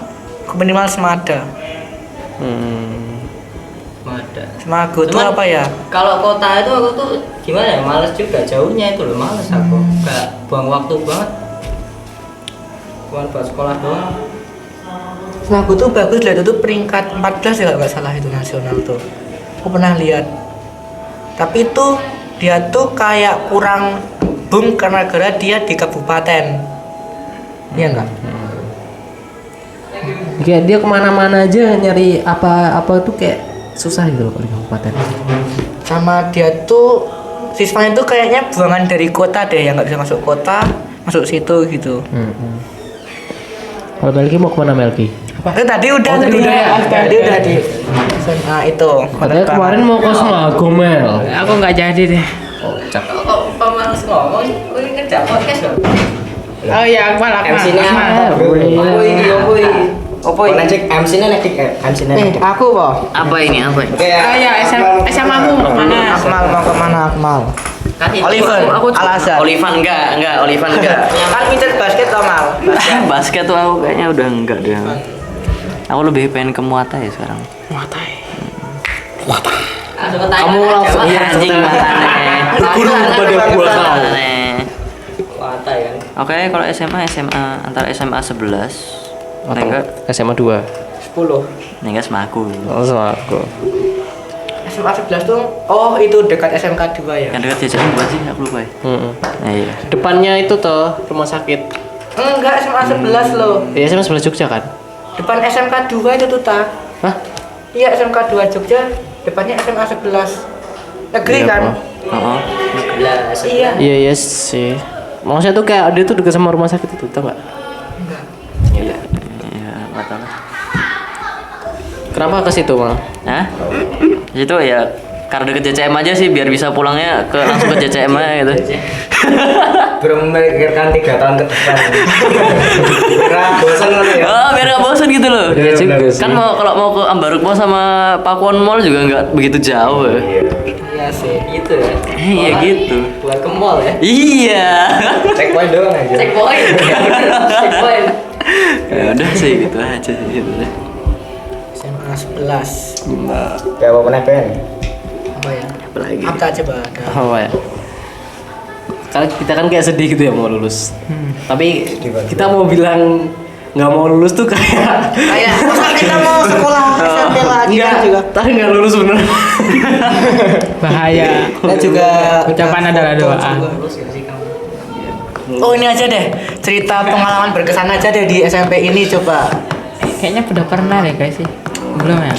Minimal semada. Ada. Semagu itu Cuman, apa ya? Kalau kota itu aku tuh gimana ya, males juga jauhnya itu loh, males aku. Gak buang waktu banget. Buat sekolah doang. Semagu tuh bagus lah, itu tuh peringkat 14 ya kalau nggak salah itu nasional tuh. Aku pernah lihat. Tapi itu dia tuh kayak kurang boom karena gara dia di kabupaten. Iya enggak? Kayak dia kemana-mana aja nyari apa tuh kayak susah gitu loh kalau di kabupaten. Sama dia tuh siswanya tuh kayaknya buangan dari kota deh, yang nggak bisa masuk kota, masuk situ gitu. Kalau Melki mau kemana Melki? Tadi udah Oh, tadi udah ya? Tadi udah di SMA itu. Katanya kemarin mau ke Semago Mel. Aku nggak jadi deh. Kok pemalas ngomong sih? Ini kerja podcast loh. Oh iya, Akmal. MC-nya apa? Apa ini? Cek MC-nya nek MC-nya. Aku kok. Apa ini? Oh iya, SMA mu mana? Akmal mau kemana Akmal? Kan itu Oliver, Al-Azhar. Olivan enggak, Olivan enggak. Kan minta basket Akmal. Basket tuh aku kayaknya udah enggak deh. Aku lebih pengen ke Muay Thai sekarang. Kamu langsung Anjing matanya. Guru pada gua kau. Wata kan. Oke, kalau SMA antara SMA 11 enggak SMA 2. 10. enggak semaku. Oh, Semago. SMA 11 tuh itu dekat SMK 2 ya. Yang dekat jajaran buat sih aku lupa ya. Iya. Depannya itu toh rumah sakit. Enggak, SMA 11 loh. Ya SMA 11 Jogja kan? Depan SMK 2 itu tuh tak. Hah? Iya, SMK 2 Jogja, depannya SMA 11. Negeri Iya, kan? Pak. Oh. Iya. Iya sih. Maksudnya tuh kayak dia tuh dekat sama rumah sakit itu, tau nggak? Enggak. Iya, enggak tahu. Kenapa ke situ Mal? Hah? Itu ya karena deket JCM aja sih biar bisa pulangnya langsung ke JCM aja gitu. Belum memikirkan 3 tahun ke depan. Kira bosan kan ya? Oh, biar gak bosan gitu loh. Iya juga sih. Kan kalau mau ke Ambarukmo sama Pakuwon Mall juga nggak begitu jauh ya. Iya sih, gitu ya. Iya gitu. Buat ke mall ya. Iya. Checkpoint doang aja. Checkpoint. Checkpoint. Ya udah sih gitu aja sih. Gitu. SMA 11. Kayak apa nih Ben? Apa ya? Apalagi. Apa coba ada? Apa ya? Karena kita kan kayak sedih gitu ya mau lulus. Tapi kita mau bilang nggak mau lulus tuh kayak Masa kita mau sekolah SMP lagi enggak kan juga. tapi nggak lulus bener. Bahaya. Kita juga Ucapan adalah foto doa. juga. Terus gak sih kamu? Oh, ini aja deh. Cerita pengalaman berkesan aja deh di SMP ini coba. Kayaknya udah pernah deh guys sih. Belum ya?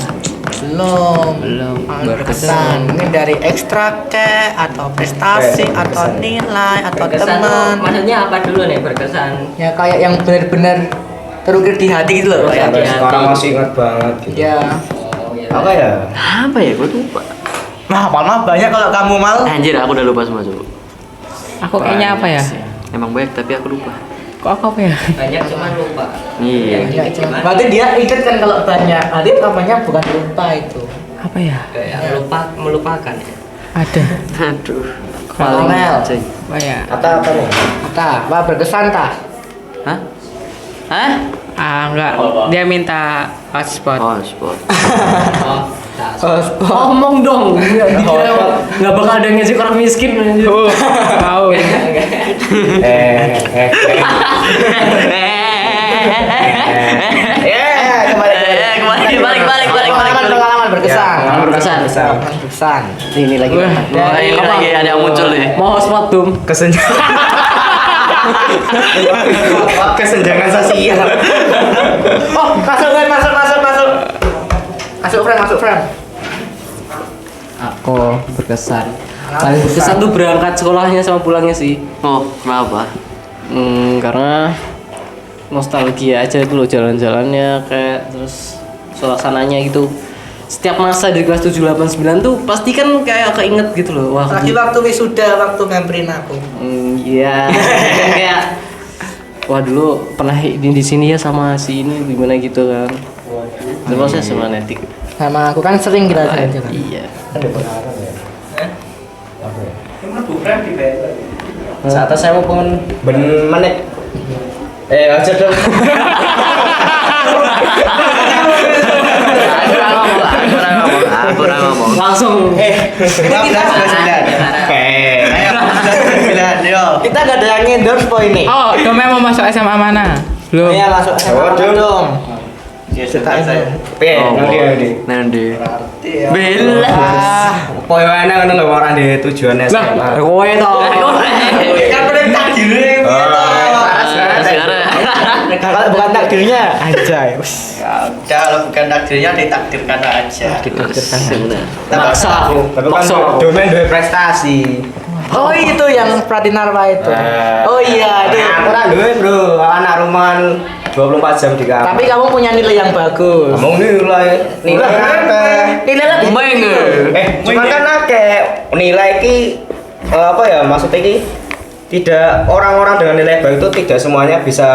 Belum berkesan. Ini dari ekstra ke atau prestasi atau nilai atau Berkesan tuh teman. maksudnya apa dulu nih berkesan? Ya kayak yang benar-benar terukir di hati gitu loh. Terus Kayak hati. Sekarang masih ingat banget gitu. ya. Oh iya. Apa ya? Apa ya? Gue lupa. Nah, malah banyak kalau kamu mal. Anjir, aku udah lupa semua coba. Aku kayaknya apa ya? Emang banyak tapi aku lupa. Kok aku apa ya? Banyak cuman lupa. Iya. Ya, berarti dia ingat kan kalau banyak. Berarti namanya bukan lupa itu. Apa ya? Kayak melupakan ya. Ada. Aduh. Paling cuy. Apa ya? Kata apa nih? Kata, apa berkesan tak? Hah? Hah? Enggak. Dia minta hotspot. Oh, sport. Oh, tak. Ngomong dong. Nggak bakal ada yang ngasih orang miskin. Anjir. Tahu. Pengalaman berkesan. Pengalaman berkesan. Pengalaman berkesan. Ini lagi. Wah, ini lagi ada yang muncul nih. Mau hotspot tuh. Kesenjangan sosial. Oh, masuk friend, masuk frame. Aku berkesan. Paling berkesan tuh berangkat sekolahnya sama pulangnya sih. Oh, kenapa? Karena nostalgia aja dulu jalan-jalannya kayak terus suasananya gitu. Setiap masa di kelas 7, 8, 9 tuh pasti kan kayak keinget gitu loh. Wah, Lagi waktu wisuda, waktu ngamperin aku. iya. Kan kayak wah dulu pernah di sini ya sama si ini gimana gitu kan. Terus saya sama Netik. Sama aku kan sering kita jalan-jalan. Iya. Ada pengalaman ya? Apa ya? Saat saya mau pengen Ben menit. Aja dong. aku ngomong. Langsung. Ini kita kita gak ada yang endorse po ini. Oh, Domel mau masuk SMA mana? Belum. Iya masuk SMA dong. Nanti. Bela. Poyo enak ngono lho ora ndek tujuan SMA. Kowe to. Kan paling takdirnya. Kalau bukan takdirnya aja. Kalau bukan takdirnya ditakdirkan aja. Maksa aku. Tapi kan domain duwe prestasi. Oh itu yang Pradinarwa itu. Oh iya itu. Aku ora duwe, Bro. Anak rumahan 24 jam di kamar. Tapi kamu punya nilai yang bagus. Ngomong nilai apa? Nilai lebih Cuman kan akeh nilai iki apa ya maksudnya iki tidak orang-orang dengan nilai baik itu tidak semuanya bisa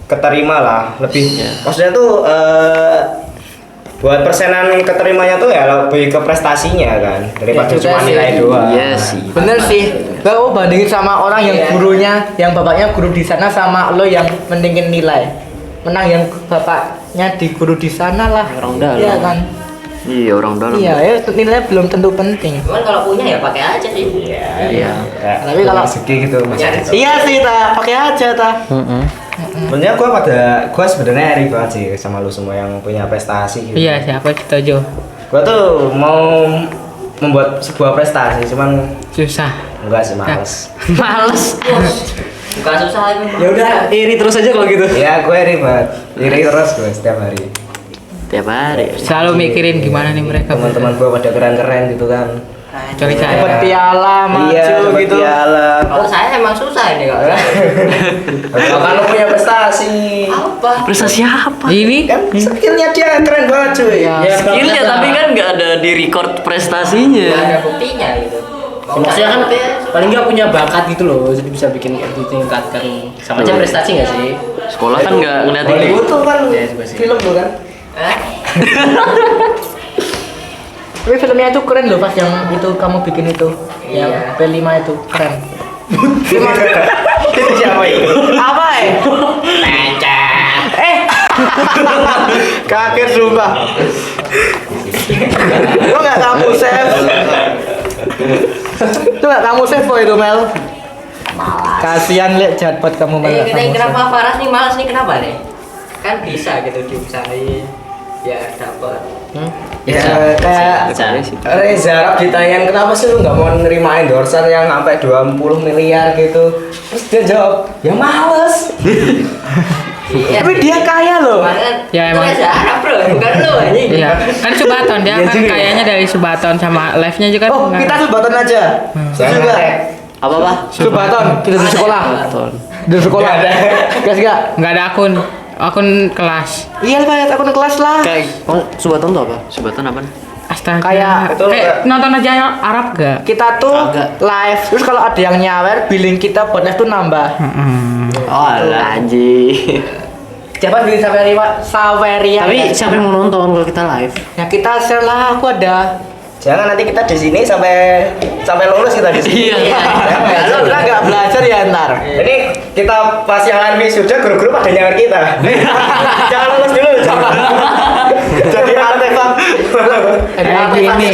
keterima lah lebih maksudnya tuh buat persenan keterimanya tuh ya lebih ke prestasinya kan daripada Ya, juga cuma sih. nilai doang. Iya sih. Bener sih. Kamu bandingin sama orang yang gurunya, yang bapaknya guru di sana sama lo yang mendingin nilai. Menang yang bapaknya di guru di sana lah. Orang dalam. Iya kan? Iya orang dalam. Iya, ya nilai belum tentu penting. Cuman kalau punya ya pakai aja sih. Iya. Ya, Tapi kalau- rezeki gitu Mas. Iya sih ta, pakai aja ta. Sebenarnya gua sebenarnya iri banget sih sama lu semua yang punya prestasi gitu. Iya, siapa setuju? Gua tuh mau membuat sebuah prestasi cuman Susah. enggak sih males. Males. Bukan susah itu. Ya udah iri terus aja kalau gitu. Ya gue iri banget, iri terus gue setiap hari. Tiap hari. Selalu mikirin gimana nih mereka. Teman-teman gue pada keren-keren gitu kan. Kecuali saya. Dapat piala maju dapat gitu. piala. Kalau saya emang susah ini kok. Kalau lu punya prestasi, Apa? Prestasi apa? Ini kan skillnya dia keren banget cuy. Iya. Ya, skillnya tapi kan nggak ada di record prestasinya. Nggak ada buktinya gitu. Ya, maksudnya kan paling nggak punya bakat gitu loh, jadi bisa bikin kayak ditingkatkan. Sama aja prestasi nggak sih? Sekolah kan nggak ngeliatin Hollywood tuh kan Ya, juga sih. film tuh kan. Eh? Tapi filmnya itu keren loh pas yang itu kamu bikin itu. Iya. Yang P5 itu keren. Itu siapa itu? Apa ya? Kaget sumpah. Lu nggak kamu save? Lu nggak kamu save kok itu Mel? Kasihan lihat jackpot kamu Mel. Kita kenapa Faras nih malas nih kenapa nih? Kan bisa gitu diusahain ya dapat. Ya kayak sih. Reza Arab ditanyain kenapa sih lu nggak mau nerima endorser yang sampai 20 miliar gitu. Terus dia jawab, ya males. Iya. Tapi dia kaya loh. Kemarin Ya, itu emang. Reza Arab bro, bukan lu anjing. Iya, kan Subaton dia kan kayaknya dari Subaton sama live-nya juga. Oh, kan. kita Subaton aja. Juga. Apa pak? Subaton, kita di sekolah. Di sekolah. Nggak ada. Gas gak? Nggak ada akun kelas. Iya Pak, aku kelas lah. Oh, Subaton tuh apa? Subaton apa? Astaga. Kayak- kayak nonton aja Arab gak? Kita tuh Agak. live. Terus kalau ada yang nyawer, billing kita buat live tuh nambah. Oh alah anjing. Siapa billing Saweria? Tapi siapa yang mau nonton kalau kita live? Ya kita share lah, aku ada. Jangan nanti kita di sini sampai lulus kita di sini. Iya. Ya, lu nggak belajar ya ntar. Ini kita pas yang lain wisuda guru-guru pada nyawer kita. Jangan lulus dulu. Jadi artefak. Kayak gini.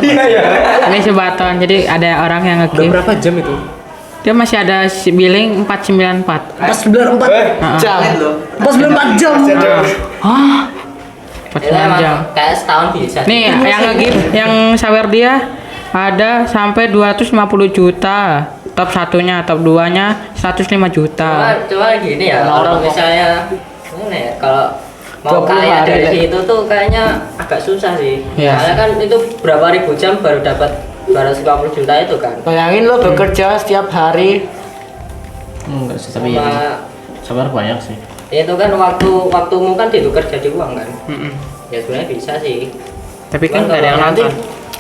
Iya ya. Ini Subaton, jadi ada orang yang Udah nge-game. berapa jam itu? Dia masih ada billing 494. Pas 94 Jam. Pas 94 jam. Hah? 49 jam. Kayak setahun bisa. Nih, yang nge-game yang sawer dia ada sampai 250 juta. Top satunya, top 2-nya 105 juta. Cuma gini ya, Orang-orang kalau misalnya gimana ya, kalau mau 20 kaya hari, dari Le. situ tuh kayaknya agak susah sih. Iya. Soalnya kan itu berapa ribu jam baru dapat 250 juta itu kan. Bayangin lo bekerja setiap hari. Enggak sih, tapi Sama ya, sabar banyak sih. itu kan waktumu kan ditukar jadi uang kan. Mm-mm. Ya sebenarnya bisa sih. Tapi kan Cuman nggak ada yang kalau nonton.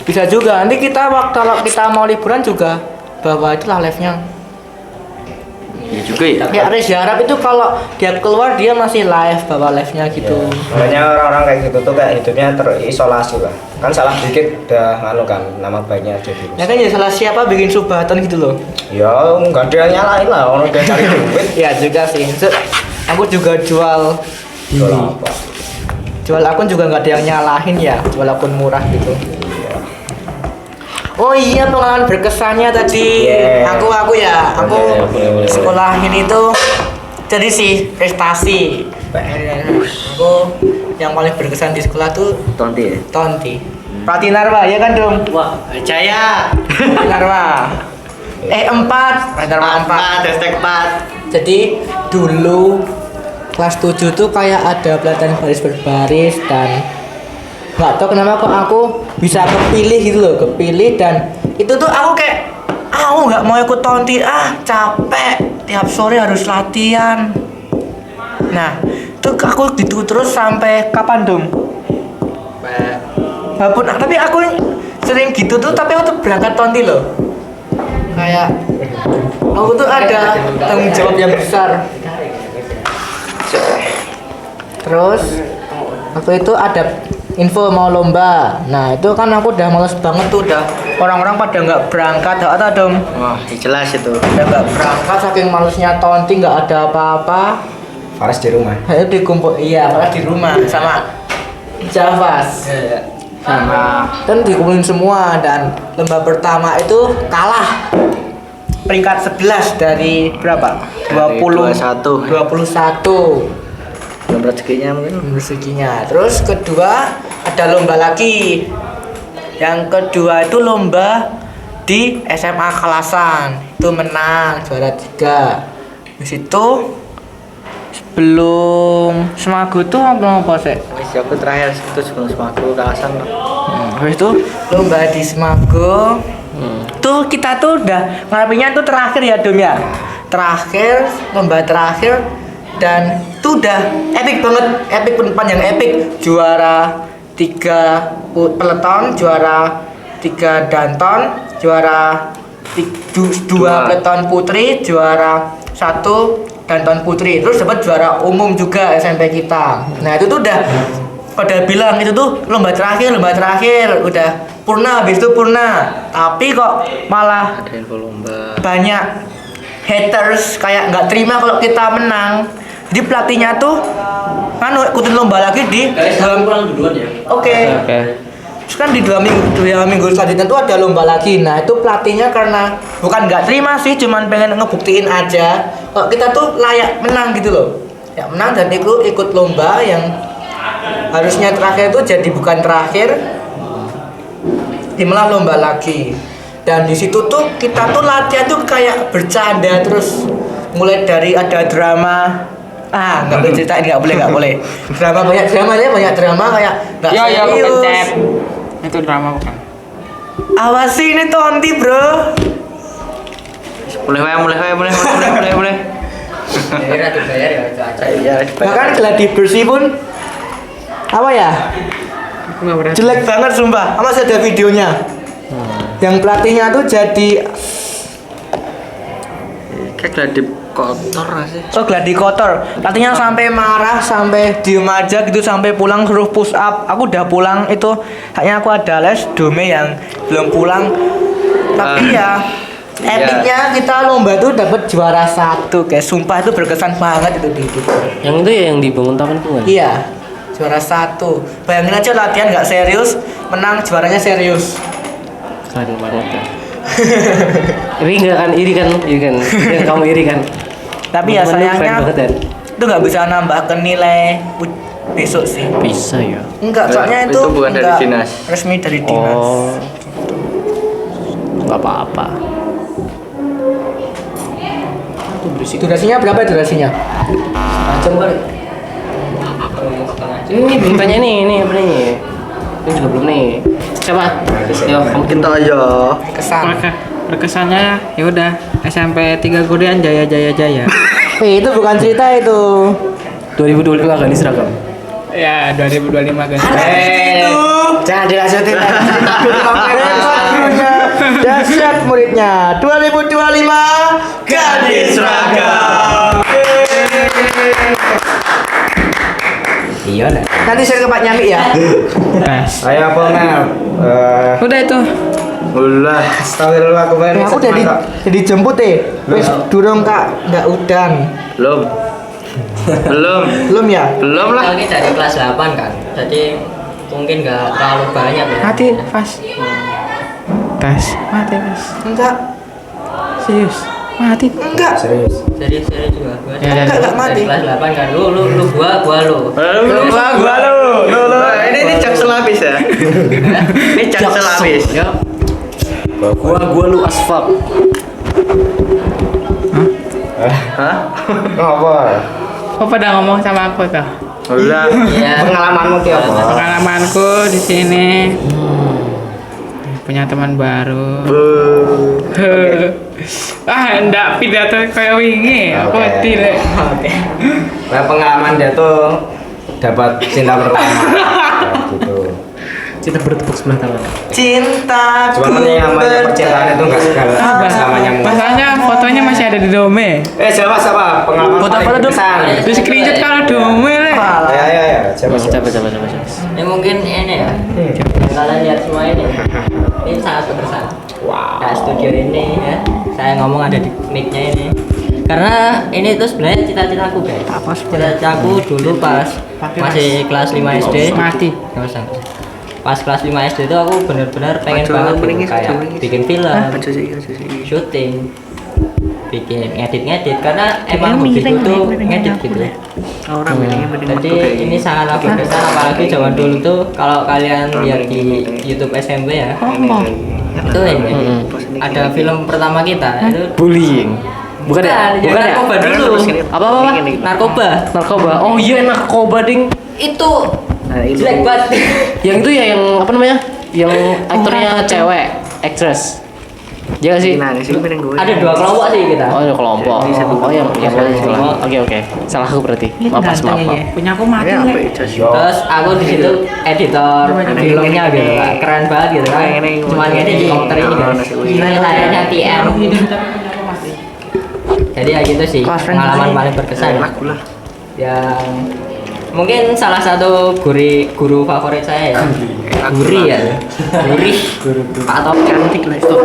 Bisa juga. Nanti kita waktu kalau kita mau liburan juga bawa itulah live-nya. Iya juga ya. Ya Reza Arab itu kalau dia keluar dia masih live, bawa live-nya gitu. Makanya orang-orang kayak gitu tuh kayak hidupnya terisolasi lah. Kan salah dikit udah nganu kan nama baiknya jadi rusak. Ya kan ya salah siapa bikin subatan gitu loh. Ya nggak ada yang nyalain lah orang dia cari duit. Ya juga sih. Aku juga jual Jual apa? jual akun juga nggak ada yang nyalahin ya, jual akun murah gitu. Oh iya, pengalaman berkesannya tadi. Yeah. Aku Boleh. sekolah ini tuh jadi sih prestasi. Aku yang paling berkesan di sekolah tuh Tonti ya? Tonti. Pratinarwa ya kan dong? Wah, Jaya. Pratinarwa. 4, Pratinarwa 4. hashtag 4. Jadi dulu kelas 7 tuh kayak ada pelatihan baris berbaris dan nggak tahu kenapa kok aku bisa kepilih gitu loh, kepilih dan itu tuh aku kayak aku nggak mau ikut tonti, capek tiap sore harus latihan. Nah itu aku gitu terus sampai kapan dong? Walaupun tapi aku sering gitu tuh, tapi aku tuh berangkat tonti loh, kayak aku tuh ada tanggung jawab yang besar. Terus waktu itu ada info mau lomba. Nah itu kan aku udah males banget tuh, udah orang-orang pada nggak berangkat, atau dong. Wah, jelas itu. Udah nggak berangkat saking malesnya tonti, nggak ada apa-apa. Faras di rumah. Ayo dikumpul, iya malah di rumah sama Javas. Sama dan dikumpulin semua, dan lomba pertama itu kalah. Peringkat 11 dari berapa? 21. Belum rezekinya mungkin. Rezekinya. Terus kedua ada lomba lagi. Yang kedua itu lomba di SMA Kalasan. Itu menang juara 3. Di situ sebelum Semagu tuh apa sih? Aku terakhir itu sebelum Semagu Kalasan. Habis itu lomba di Semagu. Tuh kita tuh udah ngarepinnya tuh terakhir ya Dom ya. Terakhir, lomba terakhir, dan itu udah epic banget, epic panjang epic. Juara 3 peleton, juara 3 danton, juara 2 peleton putri, juara 1 danton putri. Terus dapat juara umum juga SMP kita. Nah itu tuh udah pada bilang itu tuh lomba terakhir, udah purna, habis itu purna. Tapi kok malah Ada info lomba. banyak haters kayak nggak terima kalau kita menang. Jadi pelatihnya tuh kan ikutin lomba lagi di Pulang duluan ya. Oke. Terus kan di 2 minggu selanjutnya tuh ada lomba lagi. Nah itu pelatihnya karena bukan nggak terima sih, cuman pengen ngebuktiin aja kalau kita tuh layak menang gitu loh. Ya menang dan ikut lomba yang harusnya terakhir tuh jadi bukan terakhir, malah lomba lagi. Dan di situ tuh kita tuh latihan tuh kayak bercanda terus, mulai dari ada drama. Nggak boleh ceritain, nggak boleh. Banyak drama kayak nggak serius. Itu drama bukan? Awas sih, ini tonti bro. Boleh. Akhirnya dibayar ya itu aja. Bahkan gladi bersih pun apa ya? Aku nggak berani. Jelek banget sumpah. Masih ada videonya. Yang pelatihnya tuh jadi Kayak gladi kotor sih. oh gladi kotor. Pelatihnya sampai marah, sampai diem aja gitu, sampai pulang suruh push up. Aku udah pulang itu, hanya aku ada les Dome yang belum pulang. Tapi ya epicnya kita lomba tuh dapat juara 1, kayak sumpah itu berkesan banget itu di hidup. Yang itu ya yang dibangun tahun itu kan? Iya, juara 1. Bayangin aja latihan nggak serius, menang juaranya serius. Keren banget ya. Iri nggak kan? Iri kan? Kamu iri kan? Tapi ya Temen-temen lu keren sayangnya banget kan? itu nggak bisa nambahkan nilai besok sih. Bisa ya. Enggak, soalnya itu Itu bukan dari enggak dinas. resmi dari dinas. Oh, nggak apa-apa. Durasinya berapa durasinya? Macam kali. Ini bintangnya ini apa nih? Ini juga belum nih. Coba. Yo, kamu Kita aja. Kesan. Berkesannya ya udah SMP 3 Gudian jaya. Itu bukan cerita itu. 2025 kan di seragam. Ya 2025 guys. Jangan dilanjutin. Dahsyat muridnya 2025 gadis seragam. Ya udah. Nanti saya ke Pak Nyamik ya. Tes. Ayo apa Mel? Udah itu. Ulah, astagfirullah aku pengen Aku udah dijemput wis durung Kak, nggak udan. belum. Belum ya? Belum lah. Lagi dari kelas 8 kan, jadi mungkin nggak terlalu banyak ya. Mati, pas. Tes. Mati, pas. Enggak. Serius. Mati. Enggak. Serius. Serius juga gua. Ya, Enggak mati. Dari kelas 8 kan, lu gua lu. Gua lu. Ini jaksel habis ya. Ini jaksel habis. Ya. Gua lu asfak. Hah? Apa? Kok pada ngomong sama aku tuh? Udah. Iya. Pengalamanmu ki apa? Pengalamanku di sini punya teman baru. Ndak pidato kayak wingi, aku Oke. tidak. Nah, pengalaman dia tuh dapat cinta pertama. Kayak gitu. Kita bertepuk sebelah tangan. Cinta. Cuman yang namanya percintaan itu enggak selamanya murah. Masalahnya fotonya masih ada di dome. Siapa siapa? Pengalaman Foto apa paling tuh? berkesan. Di screenshot kalau dome le. Ya. Siapa siapa? Coba. Ini mungkin ini ya. Yang kalian lihat semua ini. Ini sangat berkesan. Wow. Kayak studio ini ya. Saya ngomong ada di mic-nya ini. Karena ini tuh sebenarnya cita-citaku guys. Cita-citaku dulu pas masih kelas 5 SD. Mati. Nggak usah. Pas kelas 5 SD itu aku benar-benar pengen banget gitu, kayak bikin film, syuting, bikin ngedit karena emang begitu tuh ngedit gitu. Jadi ini sangat berkesan, apalagi zaman dulu tuh kalau kalian lihat di YouTube SMP ya, itu ini ada film pertama kita itu Bullying. Bukan ya? Bukan ya? narkoba dulu. Apa? Narkoba. Oh iya, narkoba ding. Itu jelek banget. Yang itu ya yang apa namanya? Yang aktornya cewek, actress. Ya nggak sih? Ada 2 kelompok sih kita. Oh, ada kelompok. Oh, yang salah. Oke. Salah aku berarti. Maaf. Punya aku mati le. Terus aku di situ editor filmnya gitu, Kak. Keren banget gitu kan. Cuman ngedit di komputer ini guys. Layarnya TN. Jadi ya gitu sih pengalaman paling berkesan. Yang mungkin salah satu guru favorit saya ya. Guri Pak Top cantik lah itu.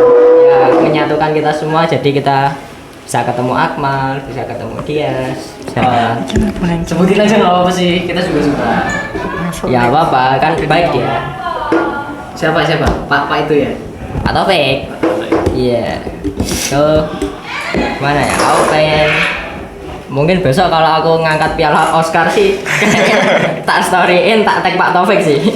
Ya menyatukan kita semua, jadi kita bisa ketemu Akmal, bisa ketemu Dias, bisa Sebutin aja nggak apa-apa sih. Kita juga suka. ya apa kan baik dia. Siapa? Pak itu ya. Pak Taufik. Iya. So mana ya? Aku pengen mungkin besok kalau aku ngangkat piala Oscar sih tak storyin, tak tag Pak Taufik sih.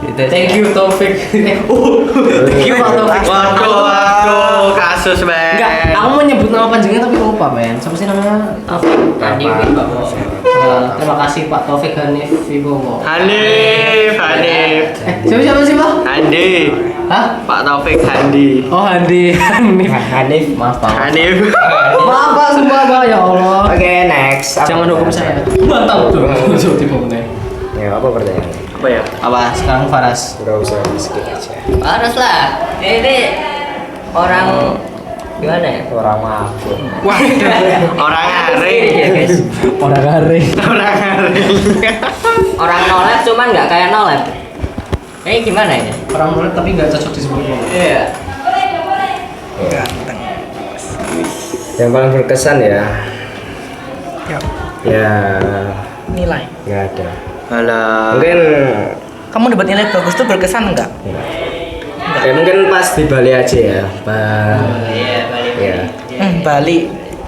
Gitu. Thank you Taufik. Thank you Pak Taufik. Waduh, kasus men. Enggak, aku mau nyebut nama panjangnya tapi lupa men. Siapa sih namanya? Taufik. Hanif Wibowo. Terima kasih Pak Taufik Hanif Wibowo. Hanif. Siapa sih Pak? Handi. Hah? Pak Taufik Handi. Oh Hanif. Maaf Pak. Hanif. Maaf Pak, sumpah Pak, ya Allah. Oke, next. Jangan hukum saya. Mantap tuh. Tipe meneh. Ya, apa pertanyaannya? Apa ya? Apa? Sekarang Faras. Enggak usah skip aja. Harus lah. Ini orang gimana ya? Orang mabuk. Orang garing ya guys. Orang garing. Orang nolep cuman nggak kayak nolep. Ini gimana ya? Orang murid tapi nggak cocok disebut murid. Iya. Yang paling berkesan ya. Ya, Nilai. nggak ada. Mungkin Kamu dapat nilai bagus tuh berkesan enggak? ya mungkin pas di Bali aja ya. Iya, balik. Ya. Bali.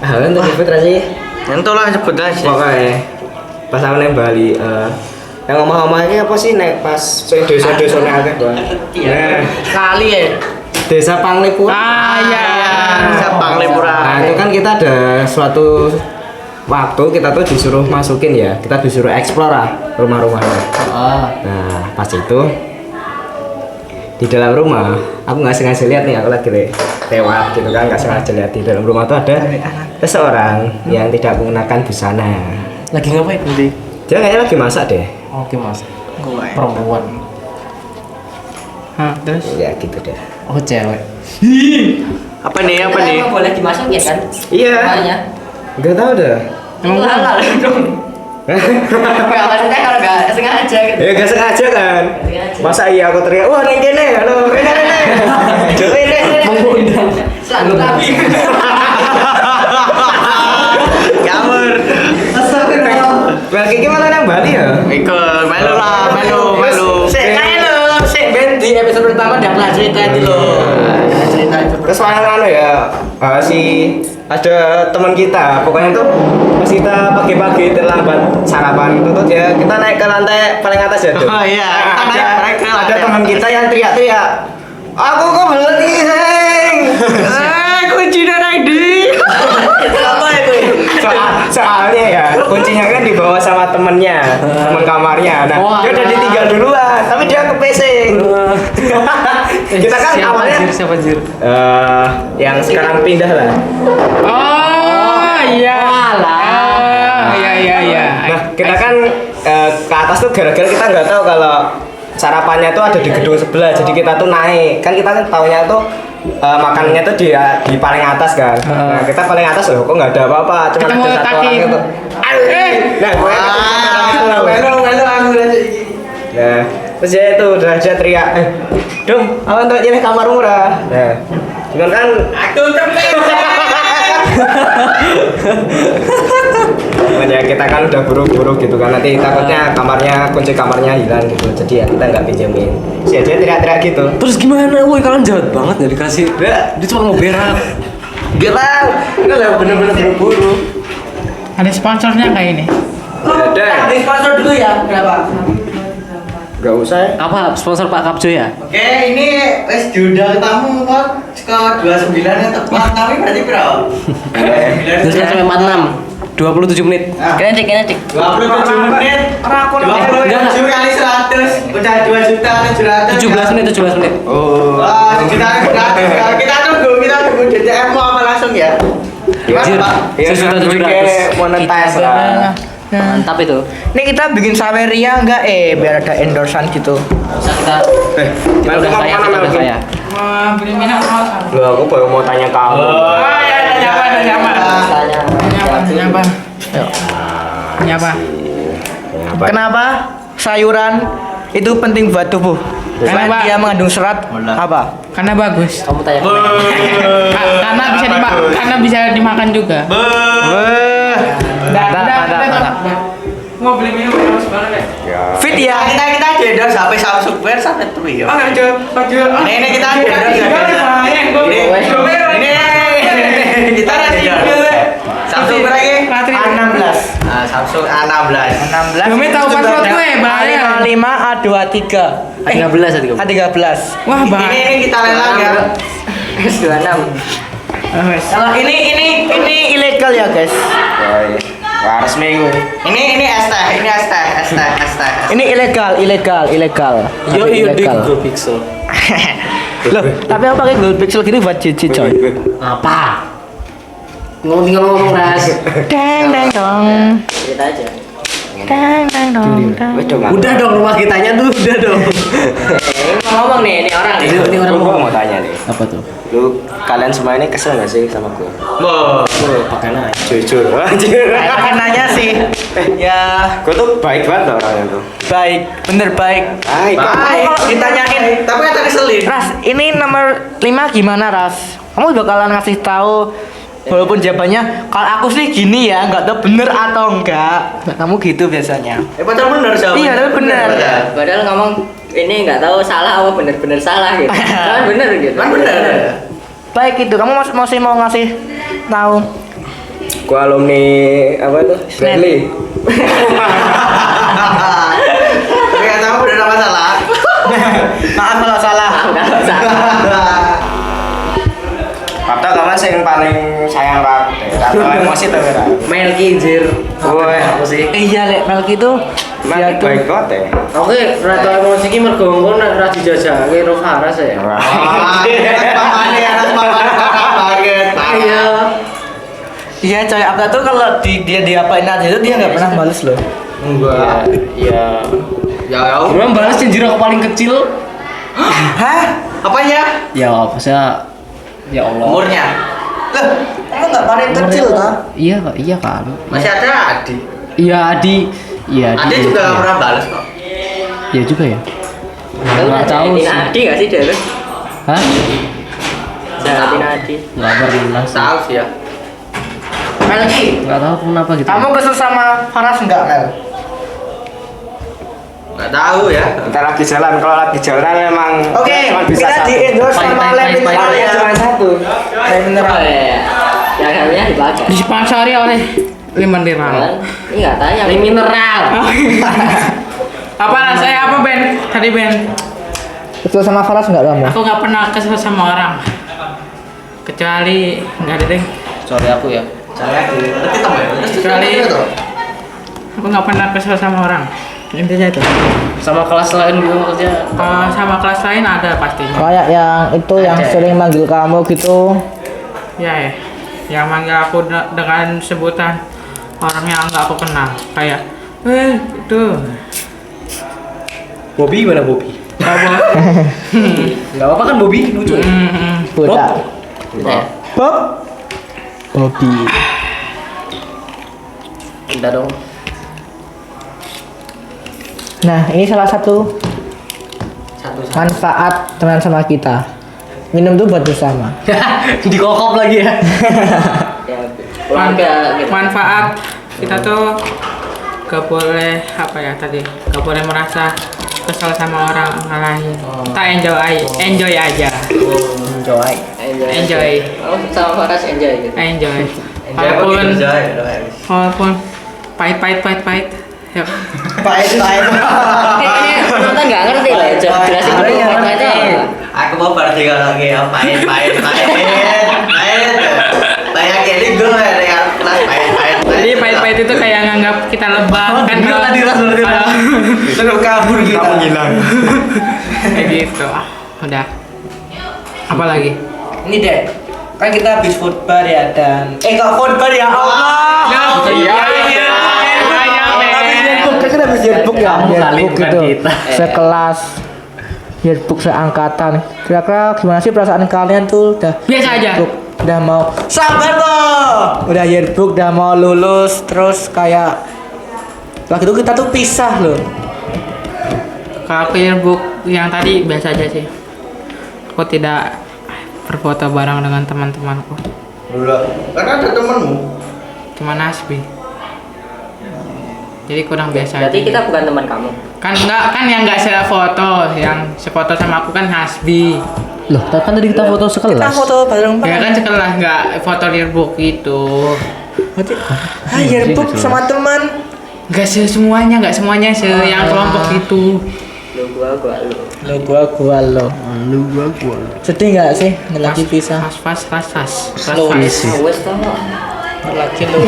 Kan tadi Fitra sih. Itu lah sebut aja. Pokoknya pas aku neng Bali, yang ngomong-ngomongnya apa sih naik pas desa-desa nek akeh banget. Nah, Kali ya. Desa Panglipura. Iya. Desa Panglipura. Nah, itu kan kita ada suatu waktu kita tuh disuruh masukin ya, kita disuruh explore lah rumah-rumahnya. Nah, pas itu di dalam rumah, aku nggak sengaja lihat nih, aku lagi lewat gitu kan, nggak sengaja lihat di dalam rumah tuh ada seseorang yang tidak menggunakan busana. Lagi ngapain nanti? Dia kayaknya lagi masak deh. Oke mas. Perempuan. Hah, terus Ya gitu deh. Oh cewek. Apa nih? Itu kan emang boleh dimasukin kan? Iya. Makanya. Nggak tahu deh. emang Halal dong. Maksudnya kalau nggak sengaja gitu. Ya gak sengaja kan. Masa iya aku teriak, wah neng kene, halo, kene. Jokowi deh. Mengundang. Selalu lagi. Kamur. Bang Kiki malah nang Bali ya? Ikut melu lah, melu. Sik ben di episode pertama udah pernah cerita itu loh. Cerita itu. Terus soalnya ya, si ada teman kita, pokoknya tuh pas kita pagi-pagi terlambat sarapan itu tuh dia kita naik ke lantai paling atas ya tuh. Oh iya, kita naik ke ada lantai. teman kita yang teriak-teriak, aku kok beli heng. Kunci dan ID. Apa itu? Soalnya ya kuncinya kan dibawa sama temennya, teman kamarnya. Nah Wah. dia udah ditinggal duluan, tapi dia kepesing. Kita kan siapa awalnya Siapa Jir? yang sekarang pindah lah. Oh iya. Iya. Nah, kita kan ke atas tuh gara-gara kita nggak tahu kalau sarapannya tuh ada di gedung sebelah. Jadi kita tuh naik. Kan kita kan taunya tuh makanannya tuh di paling atas kan. Nah, kita paling atas loh, kok nggak ada apa-apa. Cuma Ketemu ada satu kaki. orang itu. Nah, gue Nah, terus dia itu udah aja teriak, dong, apa untuk nyeleh kamar murah. Nah, cuman kan Aku ya kita kan udah buru-buru gitu kan, nanti takutnya kunci kamarnya hilang gitu, jadi ya kita nggak pinjemin. Si aja teriak-teriak gitu. Terus gimana? Woi, kalian jahat banget nggak dikasih. Dia cuma mau berak. Gelang, itu lah bener-bener buru-buru. Ada sponsornya nggak ini? Ada, di sponsor dulu ya. Berapa? nggak usah. Apa sponsor Pak Kapjo ya? Oke, ini wes diundang tamu kok ke 29 yang tepat. Tapi berarti berapa? 29 sampai 46. 27 menit. Kena cek. 27 menit. 27 kali 100 udah 2.700.000. 17 menit. Oh. Wah, kita tunggu DTF mau apa langsung ya? Jir, Gimana, Pak? Ya, 1.700.000. monetize lah. Mantap itu. Ini kita bikin Saweria enggak biar ada endorsean gitu. Kita Mel, udah kamu kaya, mana, kita Mel? udah kaya. Wah, beli minyak apa? Loh, aku baru mau tanya kamu. Apa? Ini apa? Kenapa sayuran itu penting buat tubuh? Selain Kenapa? dia mengandung serat apa? Karena bagus. Kamu tanya ke Karena bisa dimakan juga. Udah. Mau beli minum harus banget ya. Fit ya. Kita jeder sampai Samsung Wear sampai tuh ya. Ini kita jeder. Ini kita jeder. Samsung berapa ini? A16. Nah, Samsung A16. 16. Kami tahu password gue, bahaya. A55 A23. 13 A13. Wah, bahaya. Ini kita lelang ya. S26. Kalau ini ilegal ya, guys. Wah, resmi gue. Ini ST. Ini ilegal. Yo Tapi iya di ilegal. Google Pixel. Loh, tapi aku pakai Google Pixel gini buat cici coy. Apa? Ngomong ras. Deng deng dong. Cerita aja. Deng deng dong. Udah dong rumah kitanya tuh, udah dong. Ngomong nih, ini orang nih. Ini orang Gua mau tanya nih. Apa tuh? Lu kalian semua ini kesel gak sih sama gue? Pakai nanya. Jujur, anjir. Pakai nanya sih. Ya, Gue tuh baik banget loh orangnya tuh. baik, bener baik. Baik. Ditanyain, Tapi kata keselin. Ras, ini nomor 5 gimana, Ras? Kamu bakalan ngasih tahu walaupun jawabannya kalau aku sih gini ya, nggak tahu bener atau enggak. Nah, kamu gitu biasanya. Padahal bener jawabannya. Iya, tapi bener. Padahal ngomong ini nggak tahu salah apa bener-bener salah gitu. Kan bener gitu. Kan bener. Baik itu, kamu masih mau ngasih tahu? Gue alumni apa itu? Bradley. Tapi kata kamu bener apa salah? Maaf kalau salah. Padahal kamu sih yang paling sayang aku deh. Atau emosi tuh kira. Melki Jir. Woi, Apa sih? Iya, Lek, Melki itu dia tuh baik banget ya. Oke, rata emosi ki mergo engko nek ra dijajake karo Faras ya. Anak banget. Iya. Iya, coy. Abda tuh kalau dia diapain aja itu dia nggak pernah males loh. Enggak. Iya. Ya, Gimana balas Jir aku paling kecil? Hah? Apanya? Ya apa sih? Ya Allah. Umurnya. Lah, kamu nggak paling kecil, ta? Iya kan. Masih ada adik. Iya Adi. Iya Adi. Ade juga nggak pernah balas kok. Iya juga ya. Lu Nggak tahu jahatin sih. Adi gak sih dia? Hah? Jahatin Adi. Nggak pernah sih. Tahu sih ya. Melki, Nggak tahu kenapa gitu. kamu kesel sama Faras enggak, Mel? Nggak tahu ya. Kita lagi jalan, kalau lagi jalan memang Oke, cuma bisa kita satu. di endorse Pahit, sama pahit, lem pahit, mineral pahit. ya. Cuma satu. Lem mineral. Oh iya. Yang namanya dipakai. Disponsori oleh Lemon Mineral. Kan? Ini nggak tanya. Ini mineral. Apa rasanya apa Ben? Tadi Ben. Kesel sama Faras enggak kamu? Aku nggak pernah kesel sama orang. Kecuali nggak ada deh. Sorry aku ya. Saya di. Nanti tambah ya. Kecuali aku nggak pernah kesel sama orang. Intinya itu. Sama kelas lain juga maksudnya. Sama kelas lain ada pasti. Kayak yang itu yang Ada. sering manggil kamu gitu. Ya. Yang manggil aku dengan sebutan orang yang nggak aku kenal. Kayak, itu. Bobby gimana Bobby? Apa? Nggak apa-apa kan Bobby lucu. Budak. Ya. Bob. Bobby. Kita dong. Nah, ini salah satu manfaat teman sama kita. Minum tuh buat bersama. Dikokop lagi ya. Ya, keluarga gitu. Manfaat kita tuh gak boleh apa ya tadi, gak boleh merasa kesal sama orang lain. Kita enjoy aja. Enjoy. Enjoy. Oh, sama Faras enjoy gitu. Enjoy. Enjoy apa Walaupun gitu aja. walaupun pahit. Ya. Pahit. Ini penonton nggak ngerti lah. Jelasin dulu Iya, apa-apa. Aku mau berarti kalau kayak pahit. Kayak ini gue ya kelas pahit. Jadi pahit itu kayak nganggap kita lebah kan Dia tadi kalau Terus kabur gitu. Kamu ngilang. kayak gitu. Udah. Apa lagi? Ini deh. Kan kita habis footbar ya dan kok footbar ya Allah. Kan kita habis yearbook ya, Kamu kali, yearbook bukan gitu. kita. Sekelas yearbook seangkatan. Kira-kira gimana sih perasaan kalian tuh udah Biasa aja. yearbook, udah mau sabar toh. Udah yearbook udah mau lulus terus kayak waktu itu kita tuh pisah loh. Kalau aku yearbook yang tadi biasa aja sih. Aku tidak berfoto bareng dengan teman-temanku. Udah. Karena ada temenmu. Cuma Nasbi. Jadi kurang biasa Berarti aja. kita bukan teman kamu. Kan enggak kan yang enggak sefoto, yang sefoto sama aku kan Hasbi. Loh, kan tadi kita foto Kita sekelas. foto bareng Ya kan sekelas enggak foto yearbook gitu. Berarti yearbook sama teman. Enggak semuanya, enggak semuanya yang kelompok itu. Lu gua lu. Lo gua lo. Sedih nggak sih lagi pisah? Fas. Slow. Wes toh. Lagi lo.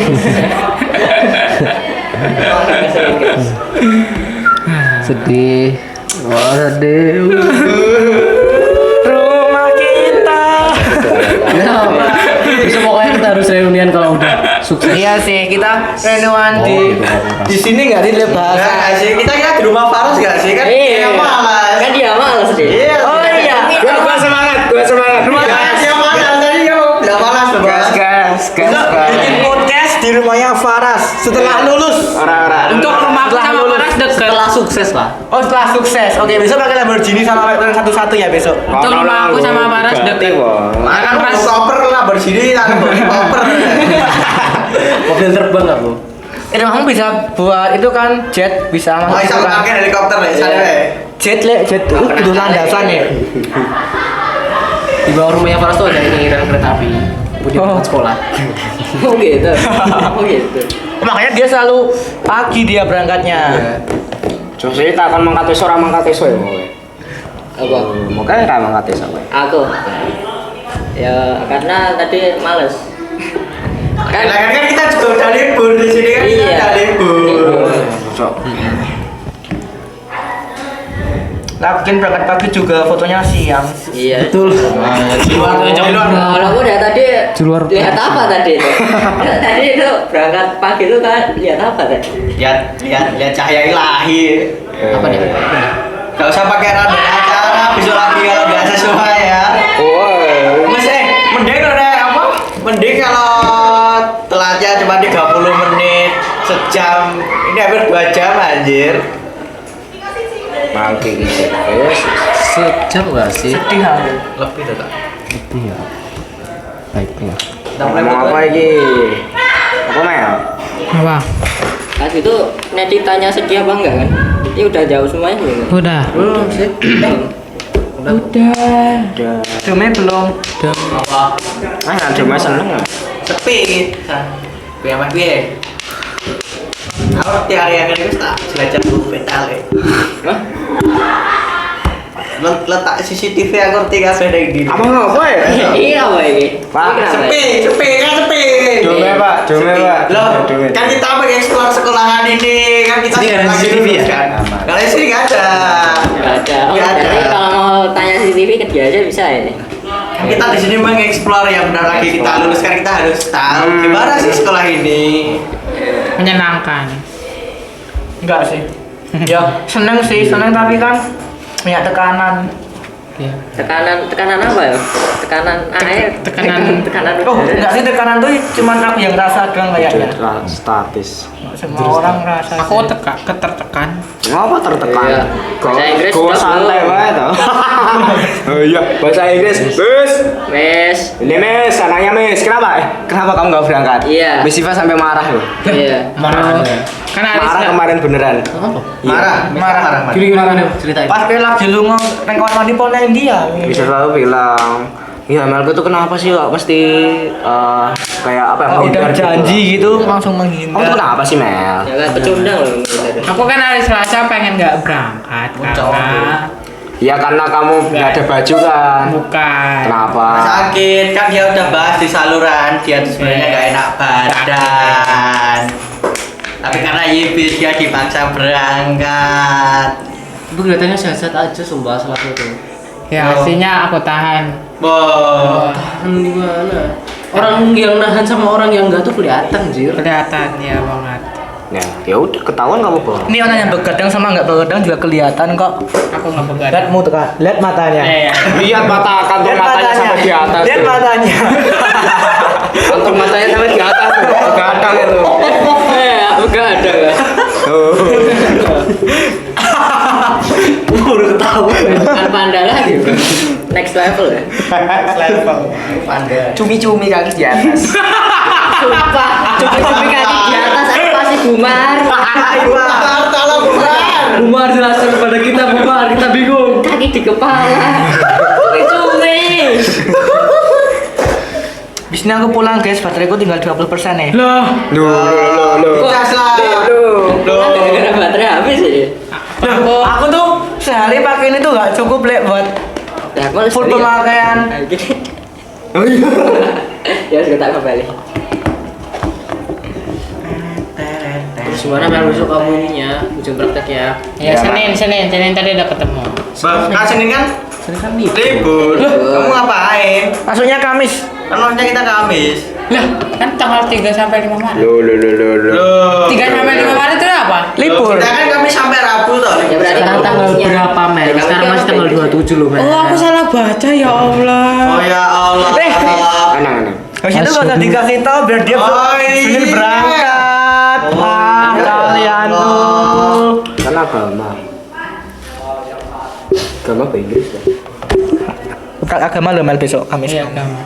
Sedih. Oh, sedih. Rumah kita. Ya, bisa pokoknya kita harus reunian kalau udah sukses. Iya sih kita renuan di sini nggak di Enggak bahasa. sih, kita di rumah Faras gak sih? Kan dia malas. Kan dia malas deh. Iya. Oh iya. Gua semangat. Rumah Dia malas tadi kamu udah malas loh. Gas. bikin podcast di rumahnya Faras setelah lulus. Orang-orang. Untuk rumahku sama Faras deket. Setelah sukses lah. Oh setelah sukses. Oke besok pakai Lamborghini sama McLaren satu-satu ya besok. Untuk rumahku sama Faras deket. Makan ras koper lah bersini lah koper. Mobil terbang nggak bu? Itu kamu bisa buat itu kan jet bisa Oh, bisa pakai helikopter ya, sana jet jet itu kudu landasan ya. Di bawah rumahnya Faras tuh ada ini rel kereta api. Buat dia berangkat sekolah. Oh gitu. Oh gitu. Makanya dia selalu pagi dia berangkatnya. Terus kita akan mangkat esok, orang mangkat esok ya mau. Apa? Mau kan ra mangkat esok. Aku. Ya karena tadi males. Kan kita juga udah libur di sini kan kita Iya. udah libur. Cocok. Lah bikin berangkat pagi juga fotonya siang. Iya. Betul. Di luar Kalau aku dari tadi Di luar lihat apa tadi itu? Tadi itu berangkat pagi itu kan lihat apa tadi? lihat cahaya ilahi. Apa nih? Gak usah pakai rada acara, besok lagi kalau nggak sesuai ya. Mas mending kalau apa? Mending kalau telatnya cuma 30 menit sejam. Ini hampir 2 jam anjir. Mangki iki. Sejam gak sih? Sedih aku. Lebih tuh tak. Lebih ya. Baiknya. Ngomong apa iki? Apa Mel? Apa? Pas itu ngeditannya sedih apa enggak kan? Ini udah jauh semuanya belum? Udah. Belum sih. Udah. Cuma belum. Ah, cuma seneng. Sepi. Piye mah piye? Aku tiap hari wis tak belajar metal ya. Hah? Letak CCTV aku ngerti kabeh ning ndi. Apa ngopo ya? Iya apa ini? Pak, Sepi kan sepi. Dome, Pak. Dome, Pak. Loh, Dome. kan kita mau eksplor sekolahan ini, kan kita Sini nggak ada lagi CCTV ya? lulus, kan? Kalau di sini nggak ada. Nggak ada. Oh, Nggak ada. jadi kalau mau tanya CCTV ke dia aja bisa ya? Kan kita di sini mengeksplor yang benar lagi kita lulus kan kita harus tahu gimana sih sekolah ini. Menyenangkan. Enggak sih. Ya, seneng sih, seneng tapi kan banyak tekanan. Iya. Tekanan apa ya? Tekanan air. Tekanan. Oh, enggak sih tekanan tuh cuman aku yang ngerasa doang kayaknya. Statis. Semua orang ngerasa. Aku sih. ketertekan. Ngapa tertekan? Iya. Bahasa Inggris Kok dong, santai Bu. wae to. Oh iya, bahasa Inggris. Bus. Mes. Ini Miss, anaknya Miss. Kenapa? Kenapa kamu nggak berangkat? Iya. Miss Siva sampai marah loh. Iya. Marah ya. Kan Aris Marah nggak- kemarin beneran. Apa? Marah. Gimana ceritain? Pas kayak lagi lu neng kamar mandi pona India. Bisa selalu bilang, iya Melku tuh kenapa sih kok mesti kayak apa ya? Oh, udah menghindar janji gitu langsung Kamu tuh menghindar. kenapa sih Mel? Ya kan pecundang loh. Aku kan hari Selasa pengen nggak berangkat karena Ya karena kamu nggak ada baju kan. bukan. Kenapa? Sakit kan dia udah bahas di saluran dia tuh sebenarnya nggak enak badan. Tapi karena Yibis dia dipaksa berangkat. Itu kelihatannya sehat-sehat aja sumpah salah itu. Ya aslinya aku tahan. Boh. Tahan gimana? Orang yang nahan sama orang yang enggak tuh kelihatan, Jir. Kelihatan ya banget. Ya udah ketahuan kamu bohong. Ini orang yang begadang sama nggak begadang juga kelihatan kok. Aku nggak begadang. Lihat muka, lihat matanya. Iya. Lihat mata kantung matanya sampai di atas. Lihat tuh. matanya. Kantung matanya sampai di atas tuh. Begadang itu. Enggak ada ya. Baru ketawa. Bukan panda lagi. Bro. Next level ya. Level. Pandai. Cumi-cumi kaki di atas. Sumpah, cumi-cumi kaki di atas aku pasti bumar. Tolong bukan. Bumar jelaskan kepada kita, Bumar. Kita bingung. Kaki di kepala. Cumi-cumi. Di sini aku pulang guys, bateraiku tinggal 20% nih. Loh, Loh. Gas lah. Pulang gara-gara baterai habis ya. Aku tuh sehari pakai ini tuh nggak cukup lek buat Ya, aku harus full beli ya. pemakaian. Oh iya. Ya harus kita kembali. Terus gimana Mel besok kamu ininya? Ujian praktek ya. ya Senin tadi udah ketemu. Kan Senin kan Senin kan libur. libur. Kamu ngapain? Masuknya Kamis. Kan maksudnya kita Kamis. Lah, kan tanggal 3 sampai 5 Maret. Loh. 3 sampai 5 Maret itu apa? Libur. Kita kan Kamis sampai Rabu toh. Ya berarti Sekarang kamu tanggal harusnya- berapa, Mel? Ya, kamu Sekarang kan masih tanggal harus 27 loh, Mel. Oh, aku salah baca ya Allah. Oh ya Allah. Anang. Habis itu nggak usah dikasih tahu biar dia Oh, Senin iya. berangkat. Oh, Wah, iya. kalian Allah. tuh. Kan agama. Agama bahasa Inggris kan? Uprak agama lo Mel besok Kamis. Iya, kamu.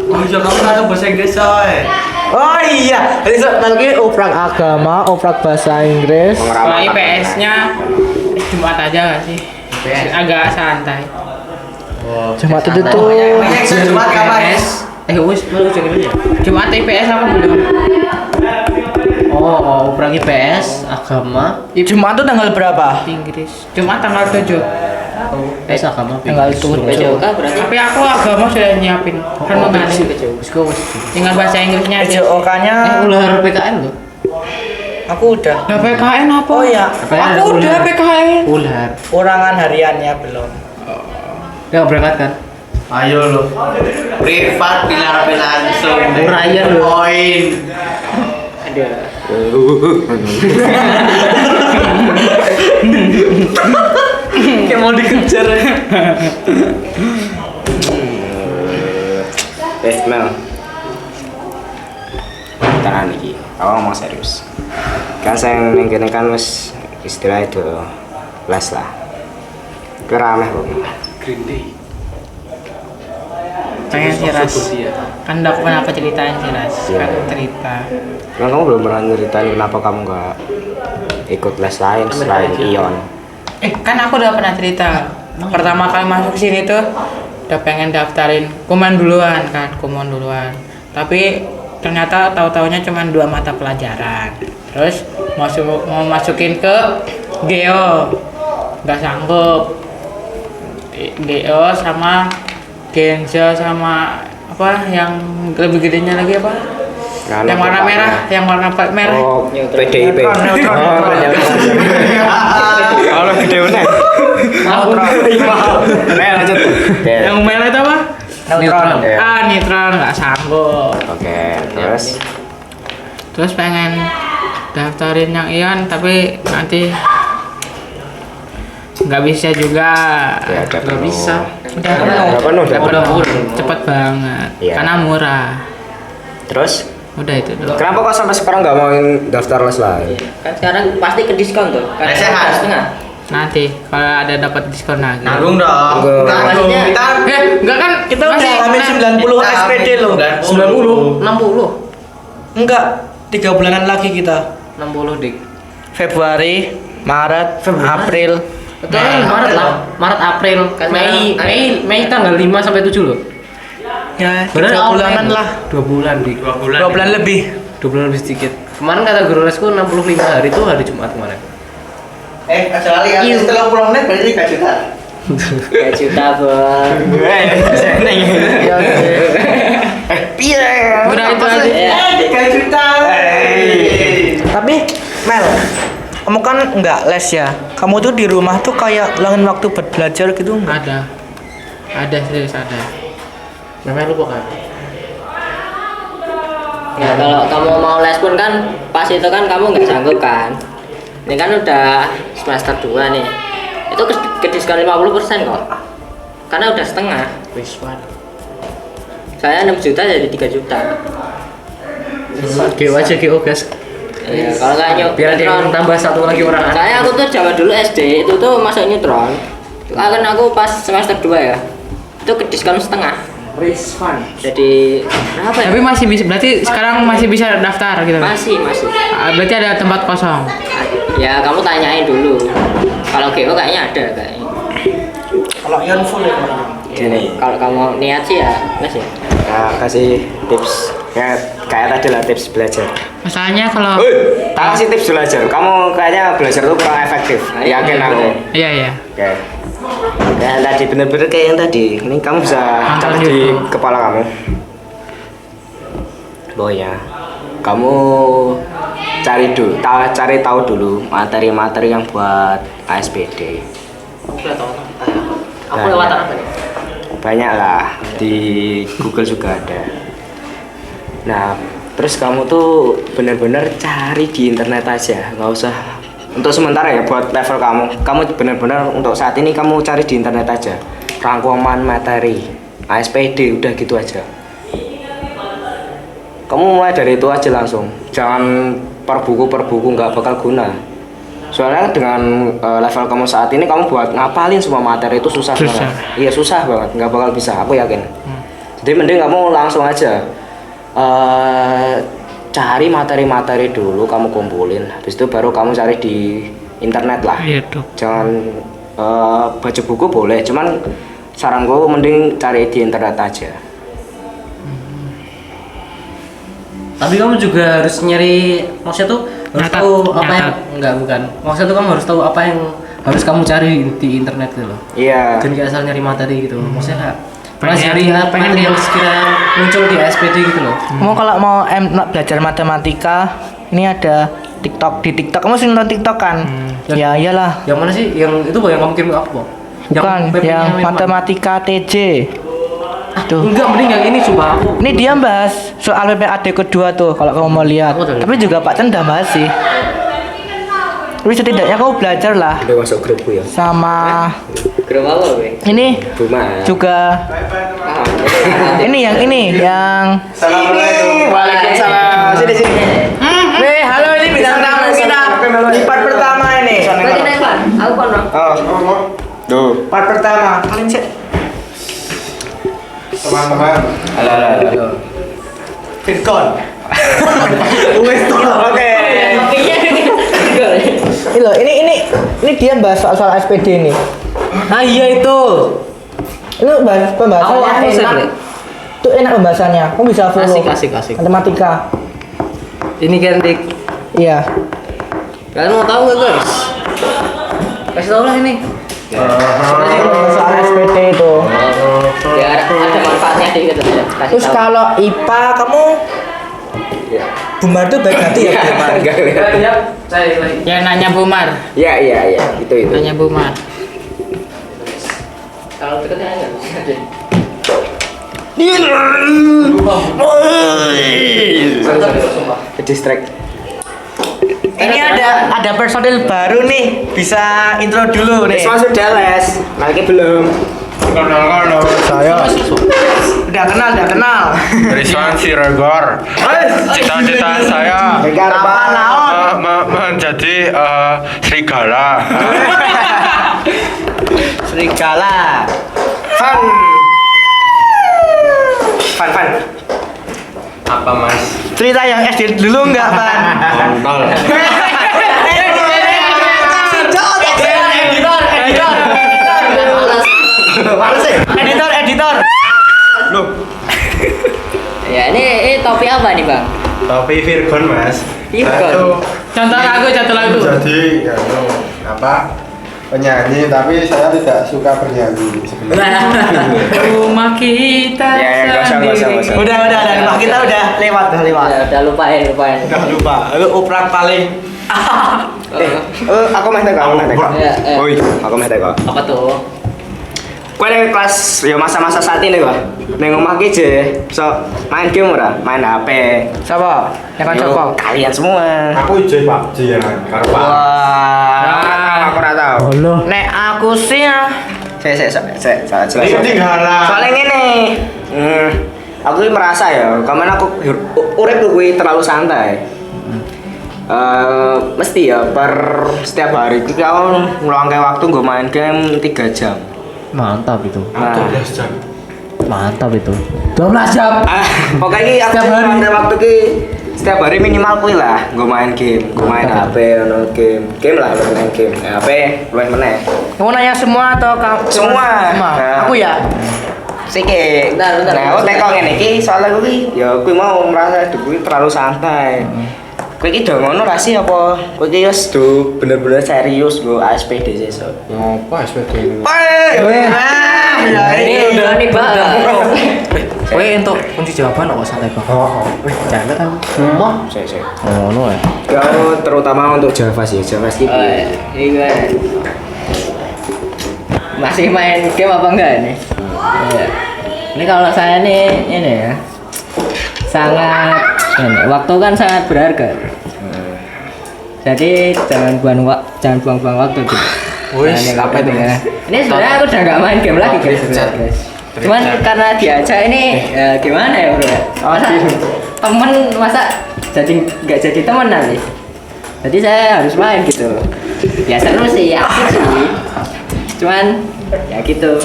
Oh iya kamu tahu bahasa Inggris coy. Oh iya, besok lagi uprak agama, uprak bahasa Inggris. Kalau IPS-nya Jumat aja nggak sih? Agak santai. Jumat itu tuh. Emangnya exam Jumat kapan? Wis, baru ujian ini ya? Jumat IPS apa belum? Oh, perang IPS, agama, Jumat tuh tanggal berapa? Inggris. Jumat tanggal 7. agama. Tanggal 7. PJOK berarti Tapi aku agama sudah nyiapin. Kan mau ngasih. Wis go wis. Tinggal bahasa Inggrisnya aja. PJOK-nya Ulah PKN loh. aku udah. Nah, PKN apa? Oh iya, Aku udah PKN. Ular. urangan hariannya belum. Ya berangkat kan? Ayo lo. Privat pilar langsung. Urayan lo. Poin. ada. Kayak mau dikejar. Mel. tenan iki. Aku ngomong serius. Kan saya ning kene kan wis istilah itu les lah. Kerameh kok. Green Day. Pengen sih Ras. Kan udah pernah aku ceritain sih Ras. Iya. Kan cerita. Kan kamu belum pernah ceritain kenapa kamu nggak ikut les lain selain Ion. Kan aku udah pernah cerita. Pertama kali masuk sini tuh udah pengen daftarin kuman duluan kan, kumon duluan. Tapi ternyata tahu-taunya cuma 2 mata pelajaran. Terus mau masukin ke Geo, nggak sanggup. Geo sama Genza sama apa yang lebih gedenya lagi apa? Nah, yang warna merah, yang warna merah. Oh, PDIP. Neutron. Kalau gede bener. Lanjut. Yang merah itu apa? Neutron. Neutron nggak sanggup. Oke, Terus pengen daftarin yang Ion tapi nanti nggak bisa juga. Ya, Nggak bisa. Udah penuh. Cepet banget. Iya. Karena murah. Terus Udah itu dulu. kenapa kok sampai sekarang nggak mau daftar les lain? Kan sekarang pasti ke diskon tuh. Kan Lesehan. setengah. Nanti kalau ada dapat diskon lagi. Nanggung dong. Enggak. Maksudnya Enggak kan Kita udah hamil 90 SPD loh. 90, 60. Enggak, 3 bulanan lagi kita. 60 dik. Februari, Maret, April. Betul, Maret lah. Maret, April, Kan Mei tanggal 5 sampai 7 loh. Ya, 3 Beneran bulanan online. lah. 2 bulan dik. 2 bulan lebih. 2 bulan lebih sedikit. Kemarin kata guru lesku 65 hari itu hari Jumat kemarin. Kecuali ya, Iya. setelah pulang menit berarti 3 juta. 3 juta bang. Udah itu aja. 3 juta. Tapi Mel, kamu kan enggak les ya. Kamu tuh di rumah tuh kayak langin waktu buat belajar gitu enggak? Ada serius ada. Namanya lupa kan? Ya kalau kamu mau les pun kan pas itu kan kamu nggak sanggup kan. Ini kan udah semester 2 nih. Itu ke diskon 50% kok. Karena udah setengah. Wiswan. Saya 6 juta jadi 3 juta. GO aja GO guys. Ya, kalau nggak Biar ada yang neutron. tambah satu lagi orang. Saya aku tuh zaman dulu SD itu tuh masuk neutron. Kan aku pas semester 2 ya. Itu ke diskon setengah. Wiswan. Jadi berapa ya? Tapi masih bisa, berarti sekarang masih bisa daftar gitu. Masih. Berarti ada tempat kosong. Ya kamu tanyain dulu. Kalau GO kayaknya ada kayaknya. Kalau Ion full ya. Gini, Kalau kamu niat sih ya, les ya. nah, kasih tips kayak tadi lah tips belajar. Masalahnya kalau Tak kasih tips belajar. Kamu kayaknya belajar tuh kurang efektif. Yakin aku. iya. Oke. Kayak tadi bener-bener kayak yang tadi. Ini kamu bisa Nonton catat di YouTube. kepala kamu. Pokoknya kamu cari tahu dulu materi-materi yang buat ASPD. Aku udah tahu. Aku Banyak. lewatan apa nih? Banyak lah di Google juga ada. Nah, terus kamu tuh benar-benar cari di internet aja, nggak usah untuk sementara ya buat level kamu benar-benar untuk saat ini kamu cari di internet aja rangkuman materi ASPD udah gitu aja. Kamu mulai dari itu aja langsung, jangan per buku nggak bakal guna. Soalnya dengan level kamu saat ini kamu buat ngapalin semua materi itu susah banget. Iya susah banget, nggak bakal bisa, aku yakin. Jadi mending kamu langsung aja cari materi-materi dulu, kamu kumpulin. Habis itu baru kamu cari di internet lah. Iya tuh. Jangan baca buku boleh, cuman saranku mending cari di internet aja. Tapi kamu juga harus nyari, maksudnya tuh harus Nyatat, tahu apa yang nyatat. bukan. Maksudnya tuh kamu harus tahu apa yang harus kamu cari di internet gitu loh. Iya. Jangan kayak asal nyari materi gitu. Maksudnya nggak Pengen- pelajari materi yang sekiranya muncul di SPD gitu loh. Kamu kalau mau belajar matematika, ini ada TikTok. Di TikTok kamu sering nonton TikTok kan? Ya iyalah. Yang mana sih? Yang itu yang kamu kirim ke aku, Bang? Bukan, PP-nya yang memang. matematika TJ. Tuh. Enggak, mending yang ini coba aku. Ini dia bahas soal PPAD kedua tuh kalau kamu mau lihat. Aku udah lihat. Tapi juga Pak Chen udah bahas sih. Tapi setidaknya kamu belajar lah Udah masuk grupku ya. sama Grup apa gue? ini Rumah. juga ini yang Assalamualaikum. Waalaikumsalam. sini sini. Nih, halo ini bintang tamu kita. Di part pertama ini. Berarti naik Pan, aku kono. Oh. Tuh. Part pertama. Kalian sih. Teman-teman. Halo. Firkon. Oke. Ini loh, ini dia bahas soal SPD nih. Nah iya itu. Ini bahas pembahasannya Aku enak. share, Le. Itu enak pembahasannya. Kamu bisa follow. Asik. Matematika. Ini kan dik. Iya. Kalian mau tahu nggak guys? Kasih tahu lah ini. Soal SPD itu. Ya ada manfaatnya dikit ya. Kasih Terus tahu. kalau IPA kamu Bumar tuh baik hati ya Bumar. Enggak lihat. Ya nanya Bumar. Iya, itu. Nanya Bumar. Kalau deketnya enggak bisa deh. Distract. Ini ada personil baru nih. Bisa intro dulu nih. Semua sudah les. Lagi belum. Kenalkan nama saya Udah kenal. Rizwan Siregar. Cita-cita saya Kapal laut. menjadi serigala. Serigala. Fun. Apa mas? Cerita yang SD dulu enggak, Pan? Kontol. Editor. Loh, Ya ini topik apa nih Bang? tapi Virgon mas. Virgon. Contoh lagu. Jadi penyanyi, tapi saya tidak suka bernyanyi sebenarnya. Rumah kita Ya, nggak usah. Udah. Rumah kita udah lewat. Ya, udah lupain. Udah lupa. Lu operan paling. Aku meh teko. Ya, Woi, aku meh teko. apa tuh? Kowe ning kelas ya masa-masa saat ini kok. Ning omah ki je so main game ora? Main HP. Siapa? Yang kan Yo, siapa? Kalian semua. Aku ijek PUBG ya, karo Pak. Wah, aku ora tahu. Nek aku sih ya. Saya jelas. Ini ketinggalan. Soalnya ngene. Aku ini merasa ya, karena aku urip kuwi terlalu santai. Mesti ya setiap hari itu kau ngeluangkan waktu gue main game 3 jam. Mantap itu. Nah, 12 jam. Mantap itu. 12 jam. Pokoknya aku ada waktu ki setiap hari minimal kuwi lah gue main game, gue main HP, ono game lah, gue main game. HP, luwih meneh. Kamu nanya semua atau kamu? Semua. Nah. Aku ya. Siki. Bentar. Nah, aku teko ngene iki soalnya kuwi ya kuwi mau merasa hidup kuwi terlalu santai. Kowe iki do ngono ra sih apa? Kowe iki wis do bener-bener serius go ASPD sesuk. Ngopo SPD ini? Ini udah nih Bang. Kowe entuk kunci jawaban kok santai banget. Oh. Jangan kan. Sumpah. Sik. Ngono ya. Kalau terutama untuk Java sih, Java skip. Iya. Masih main game apa enggak nih? Iya. Ini kalau saya nih ini ya. Sangat waktu kan sangat berharga. Jadi jangan buang-buang waktu gitu. Wis, apa itu ya? Ini sebenarnya aku udah nggak main game lagi guys. Cuman karena diajak ini ya gimana ya bro? Masa jadi nggak jadi teman nanti. Jadi saya harus main gitu. Ya seru sih, asik sih. Cuman ya gitu.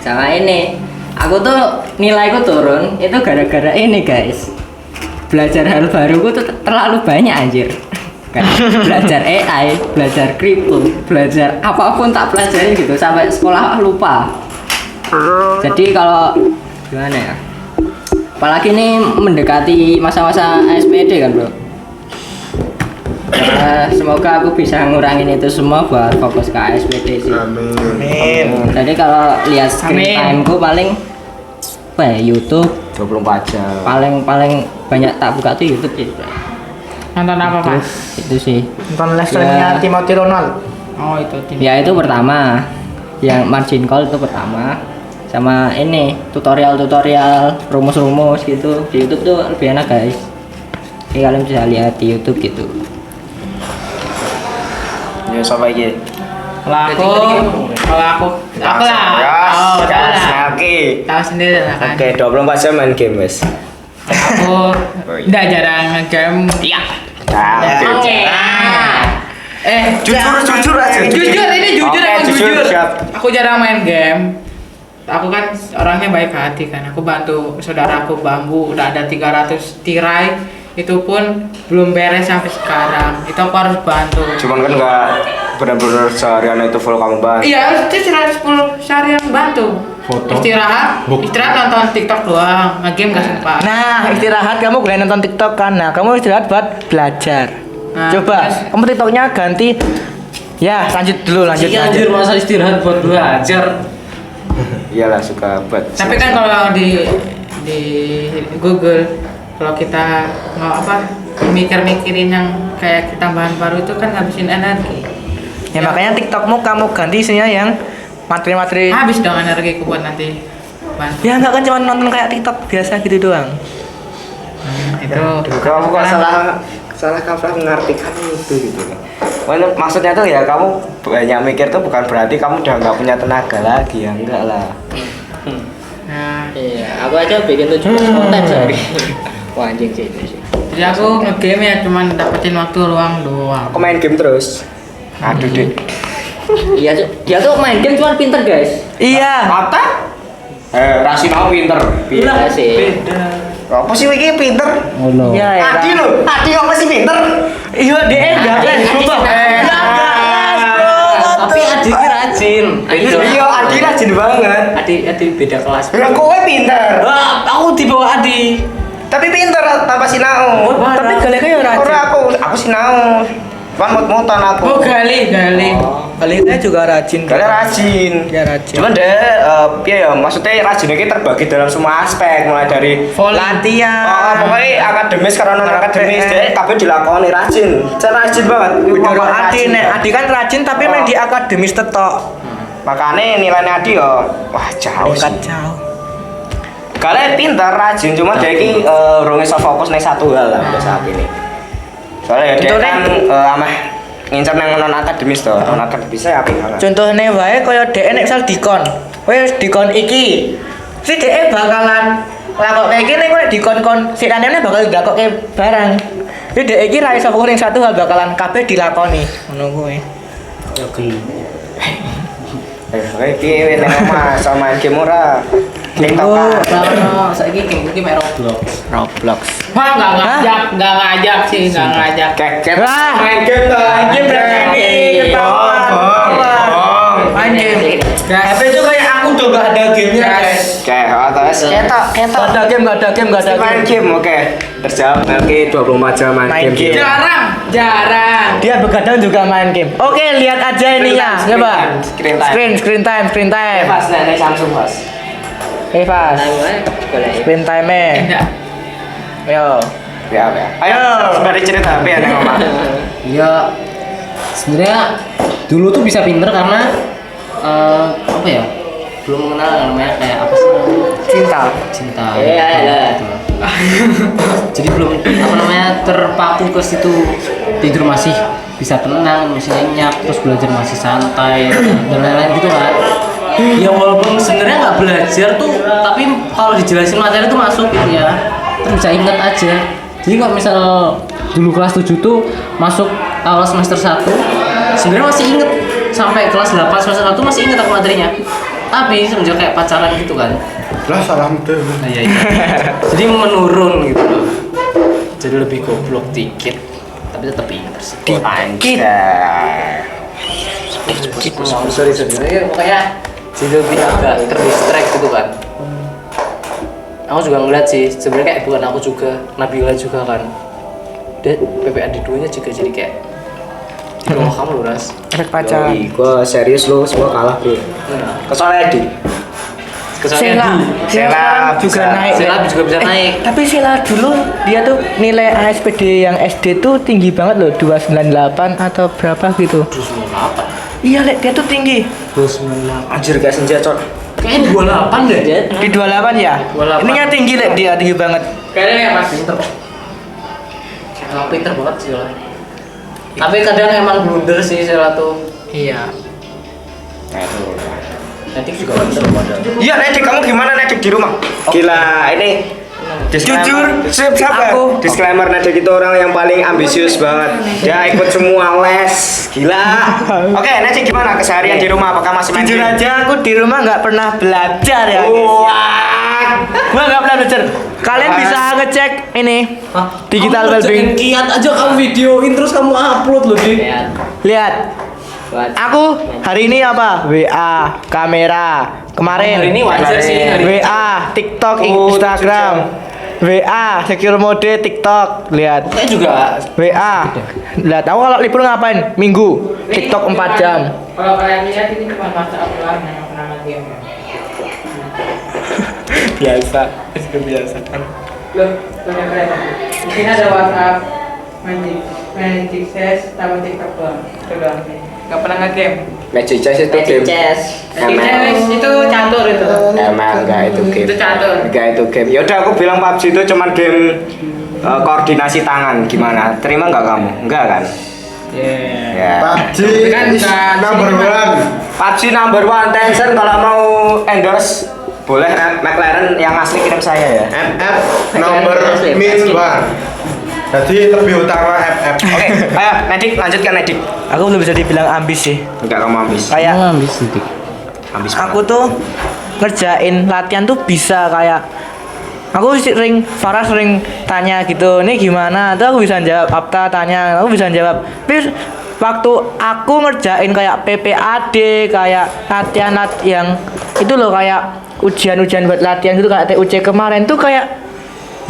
Sama ini, aku tuh nilaiku turun itu gara-gara ini guys. Belajar hal baru tuh terlalu banyak anjir. Kan belajar AI, belajar kripto, belajar apapun tak pelajarin gitu sampai sekolah lupa. Jadi kalau gimana ya? Apalagi ini mendekati masa-masa SPD kan bro. Semoga aku bisa ngurangin itu semua buat fokus ke SPD sih. Amin. Jadi kalau lihat screen timeku paling apa ya, YouTube 24 jam. paling banyak tak buka tuh YouTube sih. Nonton apa Pak? Itu sih. Nonton live-nya Timothy Ronald. Oh itu tim. Ya itu pertama. Yang margin call itu pertama. Sama ini tutorial rumus-rumus gitu di YouTube tuh lebih enak guys. Jadi kalian bisa lihat di YouTube gitu. Ya sampai iki. Kalau aku lah. Ya, Oh, tahu lah. oke. Tahu sendiri lah kan. Oke, 24 jam main game, wes. Aku udah jarang ngegame. Iya. Oke. Jujur aja. Jujur ini jujur Oke, emang jujur, jujur. siap. Aku jarang main game. Aku kan orangnya baik hati kan. Aku bantu saudaraku bambu udah ada 300 tirai. Itu pun belum beres sampai sekarang. Itu aku harus bantu. Cuman kan nggak benar-benar seharian itu full kamu bantu. Iya, itu 110 sehari yang bantu. Istirahat nonton TikTok doang. Nge-game gak sempat. Nah, istirahat kamu boleh nonton TikTok kan. Nah, kamu istirahat buat belajar. Nah, Coba, terus- kamu TikToknya ganti. Ya, lanjut dulu, lanjut. Iya anjir masa istirahat buat belajar. Iyalah suka buat. Tapi kan kalau di Google kalau kita mau mikir-mikirin yang kayak tambahan baru itu kan ngabisin energi. Ya, makanya TikTokmu kamu ganti isinya yang materi-materi. Habis dong energiku buat nanti. Ya enggak kan cuma nonton kayak TikTok biasa gitu doang. Itu Kamu kok salah kaprah mengartikan itu gitu. Maksudnya tuh ya kamu banyak mikir tuh bukan berarti kamu udah nggak punya tenaga lagi ya enggak lah. Nah, Iya, aku aja bikin 17 konten sehari. Wah anjing sih itu sih. jadi aku nge-game ya cuman dapetin waktu luang doang. Aku main game terus. Aduh deh. Iya tuh, dia tuh main game cuma pinter guys. Iya. Apa? Rasi mau pinter. Iya sih. Apa sih iki pinter? Ya, ya. Adi lo, Adi apa sih pinter? Iya, dia enggak Adi, les, Adi coba. senang. Tapi Adi ki rajin. Iya, Adi rajin banget. Adi beda kelas. Bilang kowe pinter. Wah, aku di bawah Adi. Tapi pinter tanpa sinau. Tapi galeknya ya rajin. Ora aku sinau. Kan mut-mutan aku. Oh, gali. Galeknya juga rajin. Kalian rajin. Ya rajin. Cuman dia piye ya maksudnya rajinnya kita terbagi dalam semua aspek mulai dari latihan. pokoknya akademis karena non akademis dia kabeh dilakoni rajin. Cara rajin banget. Bedoro Pokoknya Adi rajin nek banget. Adi kan rajin tapi main di akademis tetok. Makanya nilainya Adi ya wah jauh sih. Kacau. Kalian pintar rajin cuma dia iki urung iso fokus ning satu hal lah pada saat ini. Soalnya ya dia Contohnya? kan ameh ngincer nang non akademis to. Non akademisnya apik banget. Contohnya wae kaya dhek nek misal dikon. Kowe dikon iki. Si dhek bakalan lakokke iki nek kowe dikon-kon si kanene bakal dilakokke barang. Jadi dhek iki ra iso fokus ning satu hal bakalan kabeh dilakoni. Ngono kuwi. Ya geli. Kayak piye nek omah sama main game ora? TikTok Oh, kan. karena saiki game iki mek Roblox. Wah, enggak ngajak sih, enggak ngajak. Keket. Lah, Main game tuh. main game berarti ini ketahuan. Main game. Tapi itu kayak aku udah gak ada gamenya guys. Kayak atas ketok. Gak ada game, gak ada game, gak ada Main game. game oke. Terjawab nanti 24 jam main Main game. game. Jarang. Dia begadang juga main game. Oke, lihat aja ininya. Coba. Screen time. Screen time. Pas nek Samsung pas. Evas. Screen time-nya. Enggak. Yo. Ya. Ayo, sembari cerita apa ya neng omah. Ya sebenarnya dulu tuh bisa pinter karena apa ya? Belum mengenal yang namanya kayak apa sih? Cinta. Iya, iya. Gitu. Jadi belum apa namanya terpaku ke situ, tidur masih bisa tenang, masih nyenyak, terus belajar masih santai dan lain-lain gitu kan. Ya walaupun sebenarnya nggak belajar tuh, tapi kalau dijelasin materi tuh masuk gitu ya, terus bisa inget aja. Jadi kalau misal dulu kelas 7 tuh masuk awal semester 1 sebenarnya masih inget, sampai kelas 8 semester 1 masih inget aku materinya, tapi semenjak kayak pacaran gitu kan. Lah salam tuh. Nah, iya. Jadi menurun gitu loh. Jadi lebih goblok dikit, tapi tetap pinter sih. Sorry. Ya, pokoknya jadi lebih agak terdistract gitu kan. Aku juga ngeliat sih, sebenarnya kayak bukan aku juga, Nabila juga kan. Dan PPAD 2 nya juga jadi kayak di bawah kamu loh, Ras. Efek pacaran. Gua serius lo semua kalah bro. Nah, Kesoalnya Edi. Sela juga bisa. naik. Sela juga bisa naik. Tapi Sela dulu dia tuh nilai ASPD yang SD tuh tinggi banget loh, 298 atau berapa gitu. 298. Iya, Lek, dia tuh tinggi. 298. Anjir kayak senja cot. Kayaknya 28 deh. Di 28 ya? 28. Ininya tinggi, Lek, dia tinggi banget. Kayaknya ya Mas. Pinter kok. Emang pinter banget sih lah. Tapi kadang emang blunder sih Sela tuh. Iya. Nedik juga pinter padahal. Iya Nedik, kamu gimana Nedik di rumah? Gila ini Jujur, aku Disclaimer, Nadik itu orang yang paling ambisius banget. Dia ikut semua les, gila. Oke, Nadik gimana keseharian di rumah? Apakah masih main jujur game? aja aku di rumah nggak pernah belajar ya. Gua nggak pernah belajar. Kalian bisa ngecek ini digital wellbeing. Kiat aja kamu videoin terus kamu upload loh, Dik. Lihat. Aku hari ini apa? WA, kamera. Kemarin Hari ini wajar sih, hari ini. WA, TikTok, Instagram. WA, secure mode TikTok. Lihat. Saya juga WA. Lihat, aku kalau libur ngapain? Minggu. TikTok 4 jam. Kalau kalian lihat ini cuma WhatsApp doang yang pernah game. Biasa, kebiasaan. Loh, banyak kereta. Di sini ada WhatsApp, Magic Chess, sama TikTok doang. Itu doang sih. Gak pernah nge-game. Magic Chess itu game. Magic Chess itu catur itu. Emang enggak itu game. Itu catur. Enggak itu game. Ya udah aku bilang PUBG itu cuman game koordinasi tangan. Gimana? Terima enggak kamu? Enggak kan? Ya. PUBG Kan is bukan number one. PUBG number one. Tencent kalau mau endorse boleh McLaren yang asli kirim saya ya. FF number min one. Jadi lebih utama FF. Oke, ayo Nadik lanjutkan Nadik. Aku belum bisa dibilang ambis sih. Enggak kamu ambis. Kayak ambis Dik. Ambis. aku tuh ngerjain latihan tuh bisa kayak aku sering Farah sering tanya gitu, ini gimana? Tuh aku bisa jawab, Apta tanya, aku bisa jawab. Tapi waktu aku ngerjain kayak PPAD, kayak latihan yang itu loh kayak ujian-ujian buat latihan gitu kayak TUC kemarin tuh kayak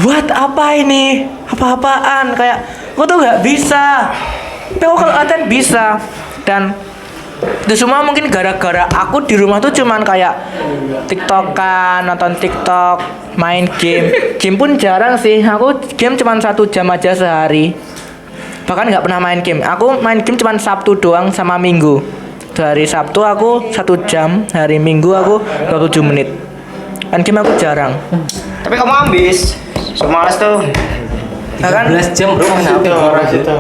what apa ini? Apa-apaan? Kayak aku tuh nggak bisa. Tapi aku kalau latihan bisa. Dan itu semua mungkin gara-gara aku di rumah tuh cuman kayak TikTokan, nonton TikTok, main game. Game pun jarang sih. Aku game cuman 1 jam aja sehari. Bahkan nggak pernah main game. Aku main game cuman Sabtu doang sama Minggu. Hari Sabtu aku 1 jam, hari Minggu aku 27 menit. Kan game aku jarang. Tapi kamu ambis. Semalas tuh. Nah, kan 13 jam bro, Orang situ.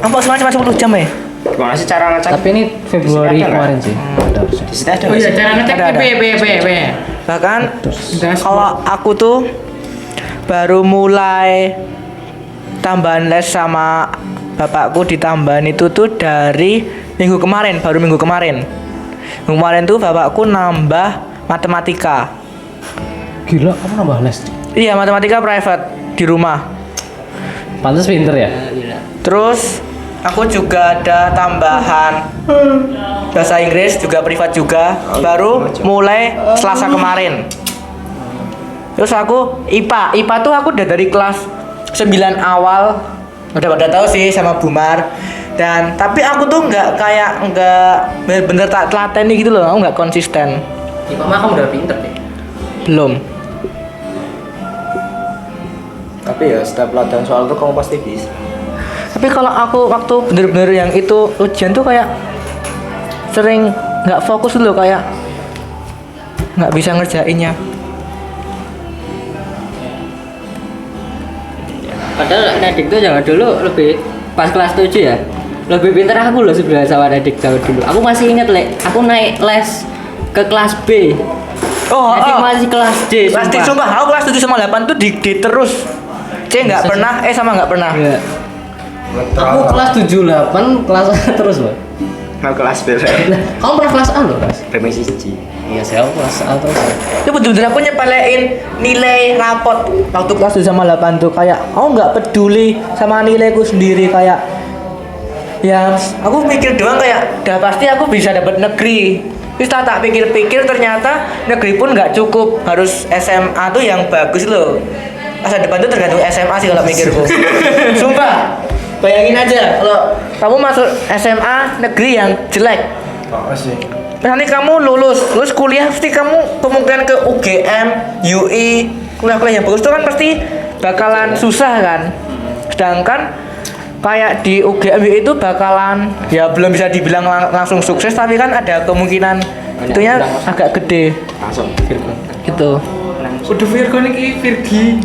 apa semuanya cuma 10 jam ya? Gimana sih cara ngecek? Tapi ini Februari kemarin sih. Di sini ada. Oh iya, cara ngecek Ada. B. Bahkan kalau aku tuh baru mulai tambahan les sama bapakku ditambahin itu tuh dari minggu kemarin, baru minggu kemarin. Minggu kemarin tuh bapakku nambah matematika. Gila, kamu nambah les. Iya, matematika private di rumah. Pantes pinter ya. Terus aku juga ada tambahan bahasa Inggris juga privat juga, baru mulai Selasa kemarin. Terus aku IPA tuh aku udah dari kelas 9 awal udah pada tahu sih sama Bumar. Dan tapi aku tuh nggak bener-bener tak telateni gitu loh, aku nggak konsisten. IPA mah kamu udah pinter deh. Belum. Tapi ya setiap latihan soal itu kamu pasti bisa. Tapi kalau aku waktu bener-bener yang itu ujian tuh kayak sering nggak fokus dulu, kayak nggak bisa ngerjainnya. Padahal Nadik tuh jangan dulu lebih pas kelas 7 ya. Lebih pintar aku loh sebenarnya sama Nadik zaman dulu. Aku masih inget aku naik les ke kelas B. Nadik masih kelas D. Kelas D sumpah, aku kelas 7 sama 8 tuh di D terus. C nggak pernah, sama nggak pernah. Iya. Aku kelas 7 8 kelas A terus, Bang. Mau kelas B. Kamu pernah kelas A loh, Mas? PMSC. Iya, saya kelas A terus. Itu betul-betul aku nyepelein nilai rapot waktu kelas 7 sama 8 tuh, kayak aku nggak peduli sama nilaiku sendiri, kayak ya aku mikir doang kayak udah pasti aku bisa dapat negeri. Terus tak pikir-pikir ternyata negeri pun nggak cukup, harus SMA tuh yang bagus loh. Masa depan tuh tergantung SMA sih kalau mikirku. Sumpah, bayangin aja kalau kamu masuk SMA negeri yang jelek. Oh sih. Nanti kamu lulus kuliah pasti kamu kemungkinan ke UGM, UI, kuliah-kuliah yang bagus itu kan pasti bakalan susah kan. Sedangkan kayak di UGM UI itu bakalan ya belum bisa dibilang langsung sukses, tapi kan ada kemungkinan itunya agak gede. Langsung. Gitu. Udah Virgo nih Virgi.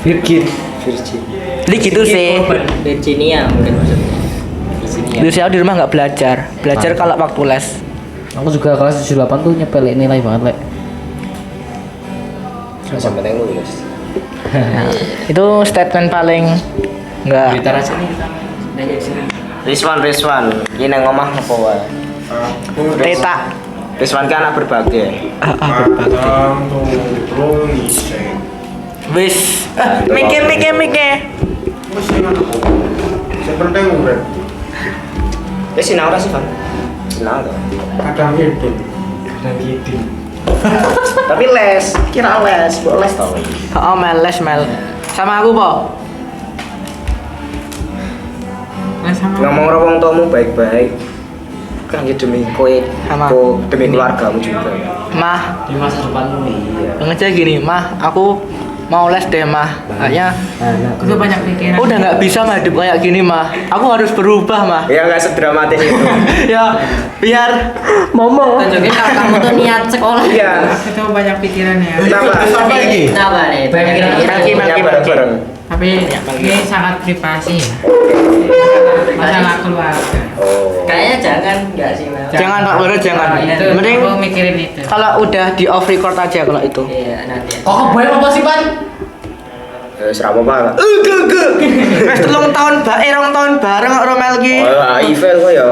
Virgin. Jadi gitu sih. Virginia mungkin maksudnya. Jadi saya di rumah nggak belajar kalau waktu les. Aku juga kelas 7 8 tuh nyepelin nilai banget, Lek. Yang penting lulus. Itu statement paling enggak. Twitter aja nih kita. Rizwan, ini nang omah apa wae? Teta. Rizwan kan anak berbakti. Wis. Mikir. Wis ngono kok. Sing penting urip. Wis sinau ora sih, Van? Sinau to. Kadang hidup. Tapi les, kira les, boleh les to. Oh, Mel. Sama aku, Po. Ngomong karo wong tuamu baik-baik. Kan ya demi kowe, Sama. demi keluargamu juga. Mah, Di masa depanmu. Iya. ngecek gini, Mah, aku mau les deh, Mah. Kayaknya Aku tuh banyak pikiran. udah nggak bisa mah hidup kayak gini, Mah. Aku harus berubah, Mah. Ya nggak sedramatis itu. Ya, biar Tunjukin kalau kamu tuh niat sekolah. Iya. Aku tuh banyak pikiran ya. Apa lagi? Kenapa nih? Maki. Bareng-bareng. Tapi ini sangat privasi ya. Masalah keluarga. Oh. Kayaknya jangan enggak sih, Mel? jangan Pak Bodo, jangan. Itu Mending aku mikirin itu. kalau udah di off record aja kalau itu. Iya, nanti. Kok kebayang apa sih, Pan? Serama banget. Wes 3 tahun rong tahun bareng kok Romel ki. Oh, event kok ya.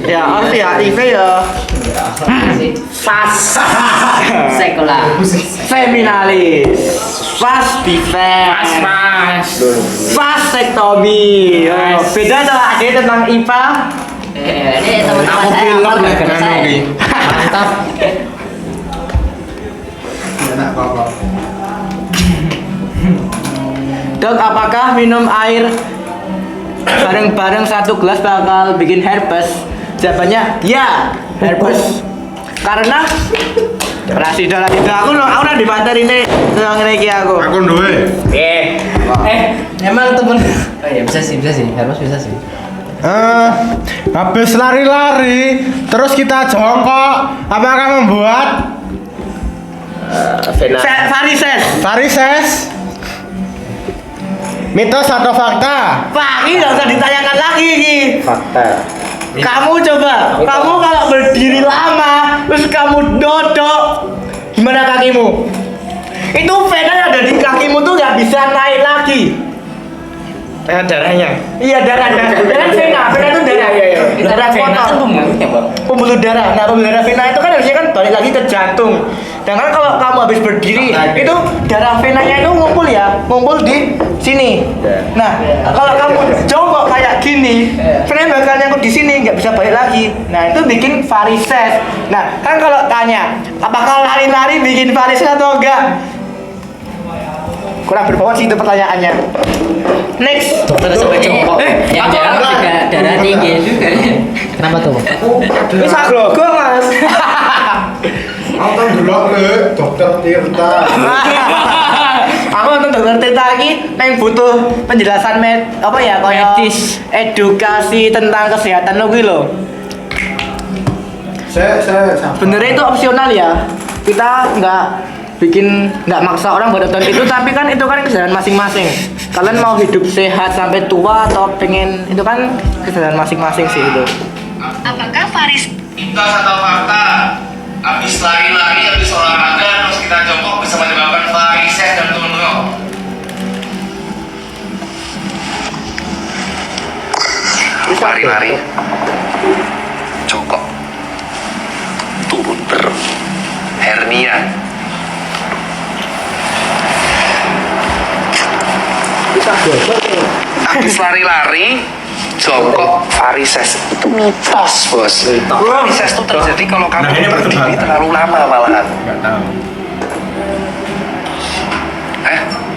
Ya, harus ya, Ive ya. Pas. Sekolah. Feminalis. Fast defense. Vasectomy. Oh, beda tuh ada tentang IPA. Ini teman-teman saya pilek hafal nih, gara-gara kan, saya. Ogi. Mantap. Enak kok. Dok, apakah minum air bareng-bareng 1 gelas bakal bikin herpes? Jawabannya ya, herpes. Karena Rasidah aku udah dimateri nih ngene iki aku. Aku duwe. Emang temen. Oh iya bisa sih, harus bisa sih. Habis lari-lari, terus kita jongkok, apakah membuat varises? Mitos atau fakta? Pak, ini nggak usah ditanyakan lagi ini. Fakta. Kamu coba, kamu kalau berdiri lama, terus kamu dodok, gimana kakimu? Itu vena yang ada di kakimu tuh nggak bisa naik lagi. Darahnya. Iya darah itu darah. Darah kotor. Pembuluh darah. Nah pembuluh darah vena itu kan harusnya kan balik lagi ke jantung. Dan kan kalau kamu habis berdiri, itu darah venanya itu ngumpul di sini. Nah kalau kamu jongkok kayak gini, vena bakal nyangkut di sini, nggak bisa balik lagi. Nah itu bikin varises. Nah kan kalau tanya, apakah lari-lari bikin varises atau enggak? Kurang berbobot sih itu pertanyaannya. Next. Dokter sampai jongkok. Yang jarang juga darah tinggi juga. Kenapa tuh? Bisa glogo mas. Aku dulu ke dokter Tirta. Aku nonton dokter Tirta lagi, yang butuh penjelasan kayak Medis. edukasi tentang kesehatan lo. Saya Sebenarnya itu opsional ya. Kita nggak maksa orang buat nonton itu, tapi kan itu kan kesadaran masing-masing. Kalian mau hidup sehat sampai tua atau pengen, itu kan kesadaran masing-masing sih itu. Apakah Faris Mitos atau fakta? Habis lari-lari, habis olahraga, terus kita jongkok bisa menyebabkan varises dan tumor. Lari-lari, jongkok, turun hernia. Habis lari-lari, jongkok, varises itu mitos bos. Varises itu terjadi kalau kamu berdiri terlalu lama malahan. nggak tahu.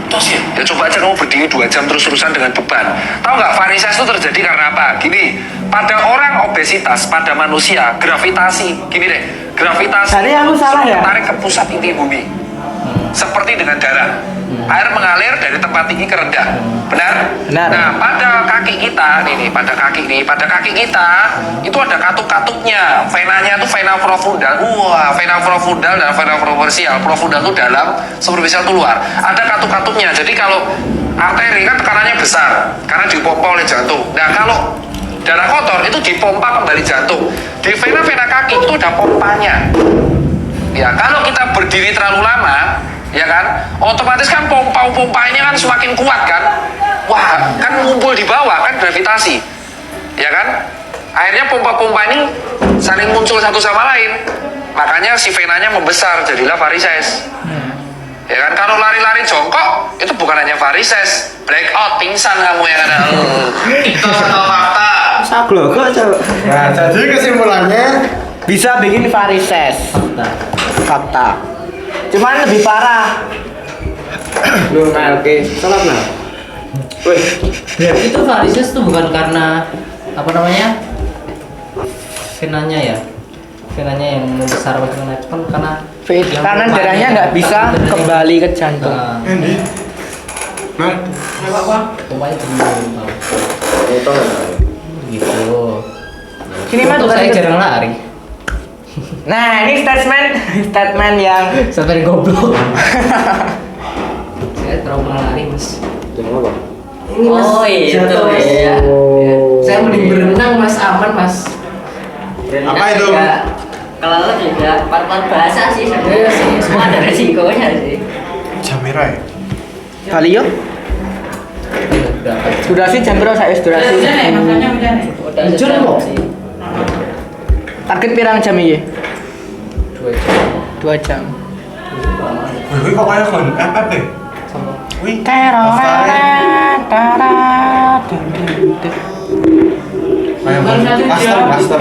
Tos ya? Ya coba aja kamu berdiri 2 jam terus-terusan dengan beban. Tahu nggak varises itu terjadi karena apa? Gini, pada orang obesitas, pada manusia, gravitasi, gini deh, gravitasi Jadi aku salah ya? tarik ke pusat inti bumi. Seperti dengan darah, air mengalir dari tempat tinggi ke rendah, benar? Benar. Nah, pada kaki kita, pada kaki kita itu ada katup-katupnya. Venanya itu vena profundal. Wah, vena profundal dan vena superficial. Profundal itu dalam, superficial itu luar. Ada katup-katupnya. Jadi kalau arteri kan tekanannya besar karena dipompa oleh jantung. Nah, kalau darah kotor itu dipompa kembali jantung. Di vena-vena kaki itu ada pompanya. Ya, kalau kita berdiri terlalu lama, ya kan? Otomatis kan pompa-pompanya kan semakin kuat kan? Wah, kan ngumpul di bawah kan gravitasi, ya kan? Akhirnya pompa-pompa ini saling muncul satu sama lain, makanya si venanya membesar, jadilah varises. Ya kan, kalau lari-lari jongkok itu bukan hanya varises, breakout, pingsan kamu yang ada. Itu atau fakta? Saklok coba. Nah, jadi kesimpulannya Bisa bikin varises. Fakta. Cuman lebih parah. lu oke. Salah nah. Wih, Itu varises tuh bukan karena apa namanya? Venanya ya. Venanya yang membesar bagaimana? Kan karena Karena darahnya nggak bisa kembali ke jantung. Nah, Pompanya tinggi. itu Gitu. Sini mah Untuk bukan saya itu. jarang lari. Nah, ini statement yang Sampai goblok. Saya terlalu lari, Mas. Jangan apa? Oh iya, itu ya. Saya mending berenang, Mas, aman, Mas. Apa itu? Kalau juga part-part bahasa sih sebenarnya sih semua ada resikonya sih. jam merah ya? kali yo. Durasi jam berapa saya durasi? Udah Jujur ada kok. sih. Target pirang jam iki? 2 jam. Wih, kok kayak kon FF ya? Wih, Teror. kayak custom.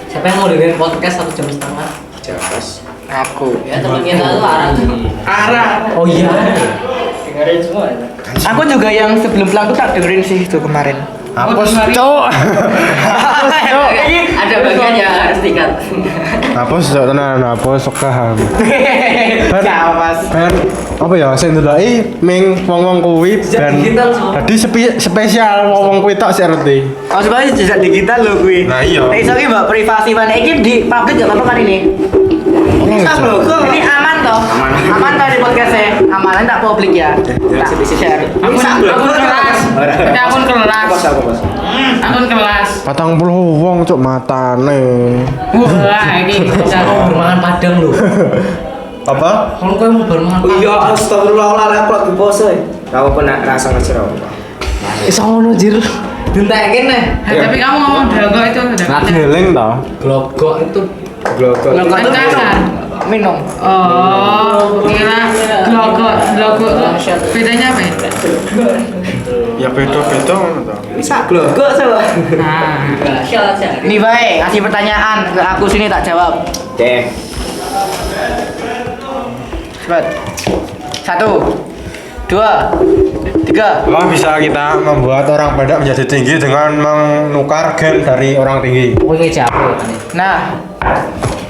Siapa yang mau dengerin podcast 1 jam setengah? Jelas. Aku. Ya teman kita tuh arah tuh. Oh iya. Dengerin semua ya. Aku juga yang sebelum pulang tuh tak dengerin sih itu kemarin. Hapus, cok. Ada bagian yang harus dikat. Hapus, cok, tenan. Hapus, sok paham. Siapa Mas? Ben, apa ya, saya ndelok ming wong-wong kuwi ben dadi spesial wong-wong kuwi tok sik ngerti. Oh sebenarnya jejak digital loh gue. Nah, iya. Iso ki mbak privasi mana ini di publik gak apa-apa kan ini? Ini aman toh? Aman toh di podcastnya? Aman, tak publik ya? Tak share. Akun kelas. Ada akun kelas. Akun kelas. 40 wong cok matane. Wah, ini bisa Saya mau makan padang loh. Apa? kalau kau mau bermakan. Oh iya, astagfirullah lah aku lagi pose. Kau pernah rasa ngecer apa? Iso ngono jir. Ditekin nih. Tapi kamu ngomong dago itu udah. Lagi ngeling ta? Glogok itu Glogok. Glogok Kan kasar. Minum. Oh, kira logo tuh bedanya apa ya? Ya beda-beda ngono ta. Bisa glogok coba. Nah, Nih baik, kasih pertanyaan ke aku sini tak jawab. Oke. Cepat. 1, 2, 3. Apa bisa kita membuat orang pendek menjadi tinggi dengan menukar gen dari orang tinggi? Kowe ngejapu kan. Nah,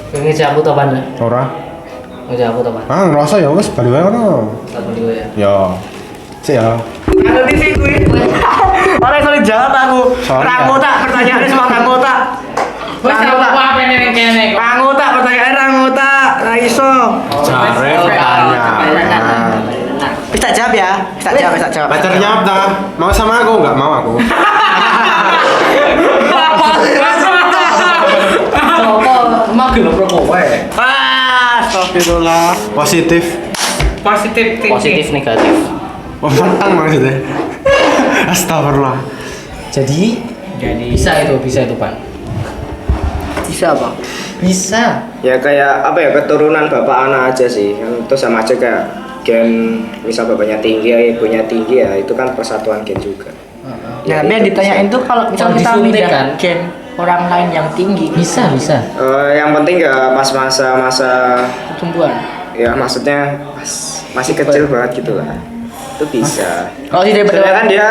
Kowe ngejapu to pan? Ora. Ngejapu to pan? Ah, ngerasa ya wis bali wae ngono. Tak beli ya. Ya. Sik ya. aku di sini gue. Orang yang jawab aku. Soalnya- Rangu tak pertanyaannya semua rangu tak. wes Rangu tak. apa ini kene kok. Rangu tak pertanyaannya rangu tak. Ra iso. Jare pertanyaan. Bisa jawab ya? Bisa jawab, bisa jawab. Pacar jawab ta? Mau sama aku enggak mau aku. Sopo magel rokok wae. Astagfirullah. Positif. Positif thinking. Positif negatif. Oh, mentang maksudnya. Astagfirullah. Jadi bisa itu pan. Bisa apa? Bisa. Ya kayak apa ya, keturunan bapak anak aja sih. Kan itu sama aja kayak gen, misal bapaknya tinggi ya ibunya tinggi ya, itu kan persatuan gen juga. Nah, tapi yang ditanyain tuh kalau misal Kalau kita disuntik pindah kan? gen orang lain yang tinggi, Bisa. Yang penting ya pas masa pertumbuhan. ya maksudnya masih kecil banget gitu lah. Itu bisa. Kalau tidak Soalnya kan dia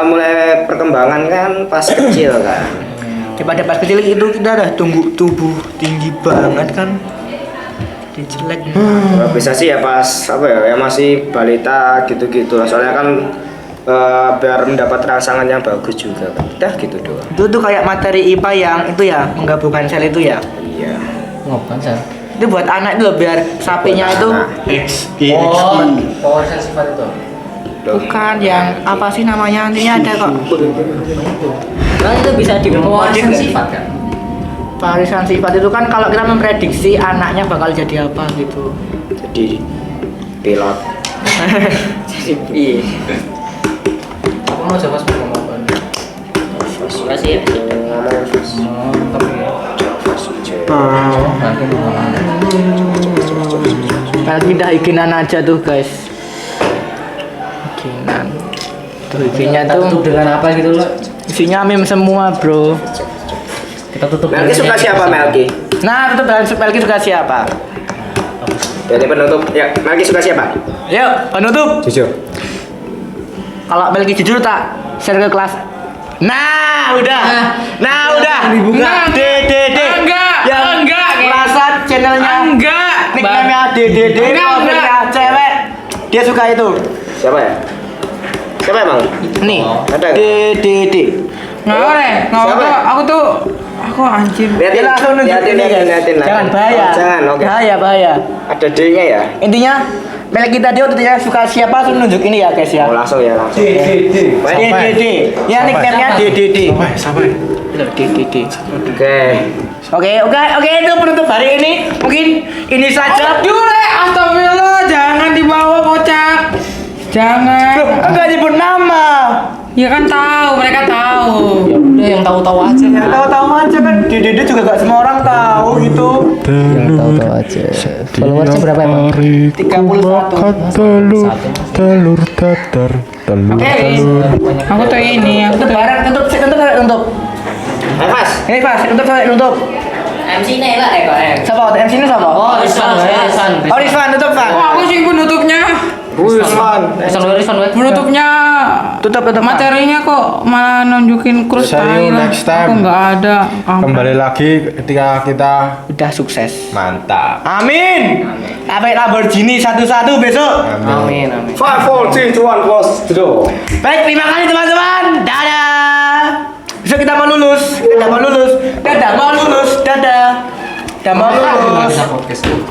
mulai perkembangan kan pas kecil kan. daripada pas kecil itu kita udah tubuh tinggi banget kan. Jelek. Kalau bisa sih ya pas apa ya, ya masih balita gitu-gitu lah. Soalnya kan biar mendapat rangsangan yang bagus juga kan. Udah gitu doang. Itu tuh kayak materi IPA yang itu ya, menggabungkan sel itu ya. Iya. Ngopan sel. Itu buat anak itu loh, biar sapinya itu X Oh, power sifat itu. bukan yang apa sih namanya, nantinya ada kok. Kan itu bisa Power dimodif sifat kan. Warisan sifat itu kan kalau kita memprediksi anaknya bakal jadi apa gitu. Jadi pilot. Jadi piye? Aku mau coba ngomong apa? Enggak sih. Kalau kita ikinan aja tuh guys. Ikinan. Tuh ikinya Kita tutup tuh dengan apa gitu loh? isinya meme semua bro. Kita tutup. Melki suka siapa Melki? Nah tutup Melki suka siapa? Jadi penutup, ya Melki suka siapa? Yuk penutup. Jujur. Kalau Melki jujur tak share ke kelas. Nah udah. Nah udah. Enggak. DDD. Enggak. Enggak. Kelasan channelnya. Enggak. Nickname-nya DDD. Enggak, Profilnya cewek. Dia suka itu. Siapa ya? Siapa emang? Nih. Ada. DDD. Nggak boleh. Nggak Siapa? aku anjir. Dia langsung nunjukin ini guys. Jangan bahaya. Jangan, oke. Bahaya. Ada D-nya ya? Intinya Melki tadi waktu dia suka siapa langsung nunjuk ini ya guys ya. Oh langsung ya langsung. DDD. Ya nickname-nya DDD. Siapa? Itu DDD. Oke. Oke itu penutup hari ini. Mungkin ini saja. Dule, astagfirullah, jangan dibawa kocak. Jangan. Enggak nyebut nama. Ya kan tahu, mereka tahu. Ya udah yang tahu-tahu aja. Ya tahu-tahu aja kan. DDD juga gak semua orang tahu gitu. Yang tahu-tahu aja. Followersnya berapa emang? 31. Telur datar, telur. Aku tuh ini, aku Tutup tuh bareng, tutup. Ayo Mas. Ini pas, tutup. MC ini lah kok. Siapa? MC ini siapa? Oh, Rizwan. Oh, Rizwan, tutup Van. Oh, aku sih penutupnya. Rizwan, Penutupnya Tutup. materinya kok malah nunjukin cruise See you Thailand. next time. Aku nggak ada. Kembali lagi ketika kita Udah sukses. mantap. Amin. Sampai Lamborghini satu-satu besok. Amin. 5, 4, 3, 2, 1, close the door. Baik, terima kasih teman-teman. Dadah. Besok kita mau lulus. Dadah. Udah mau lulus.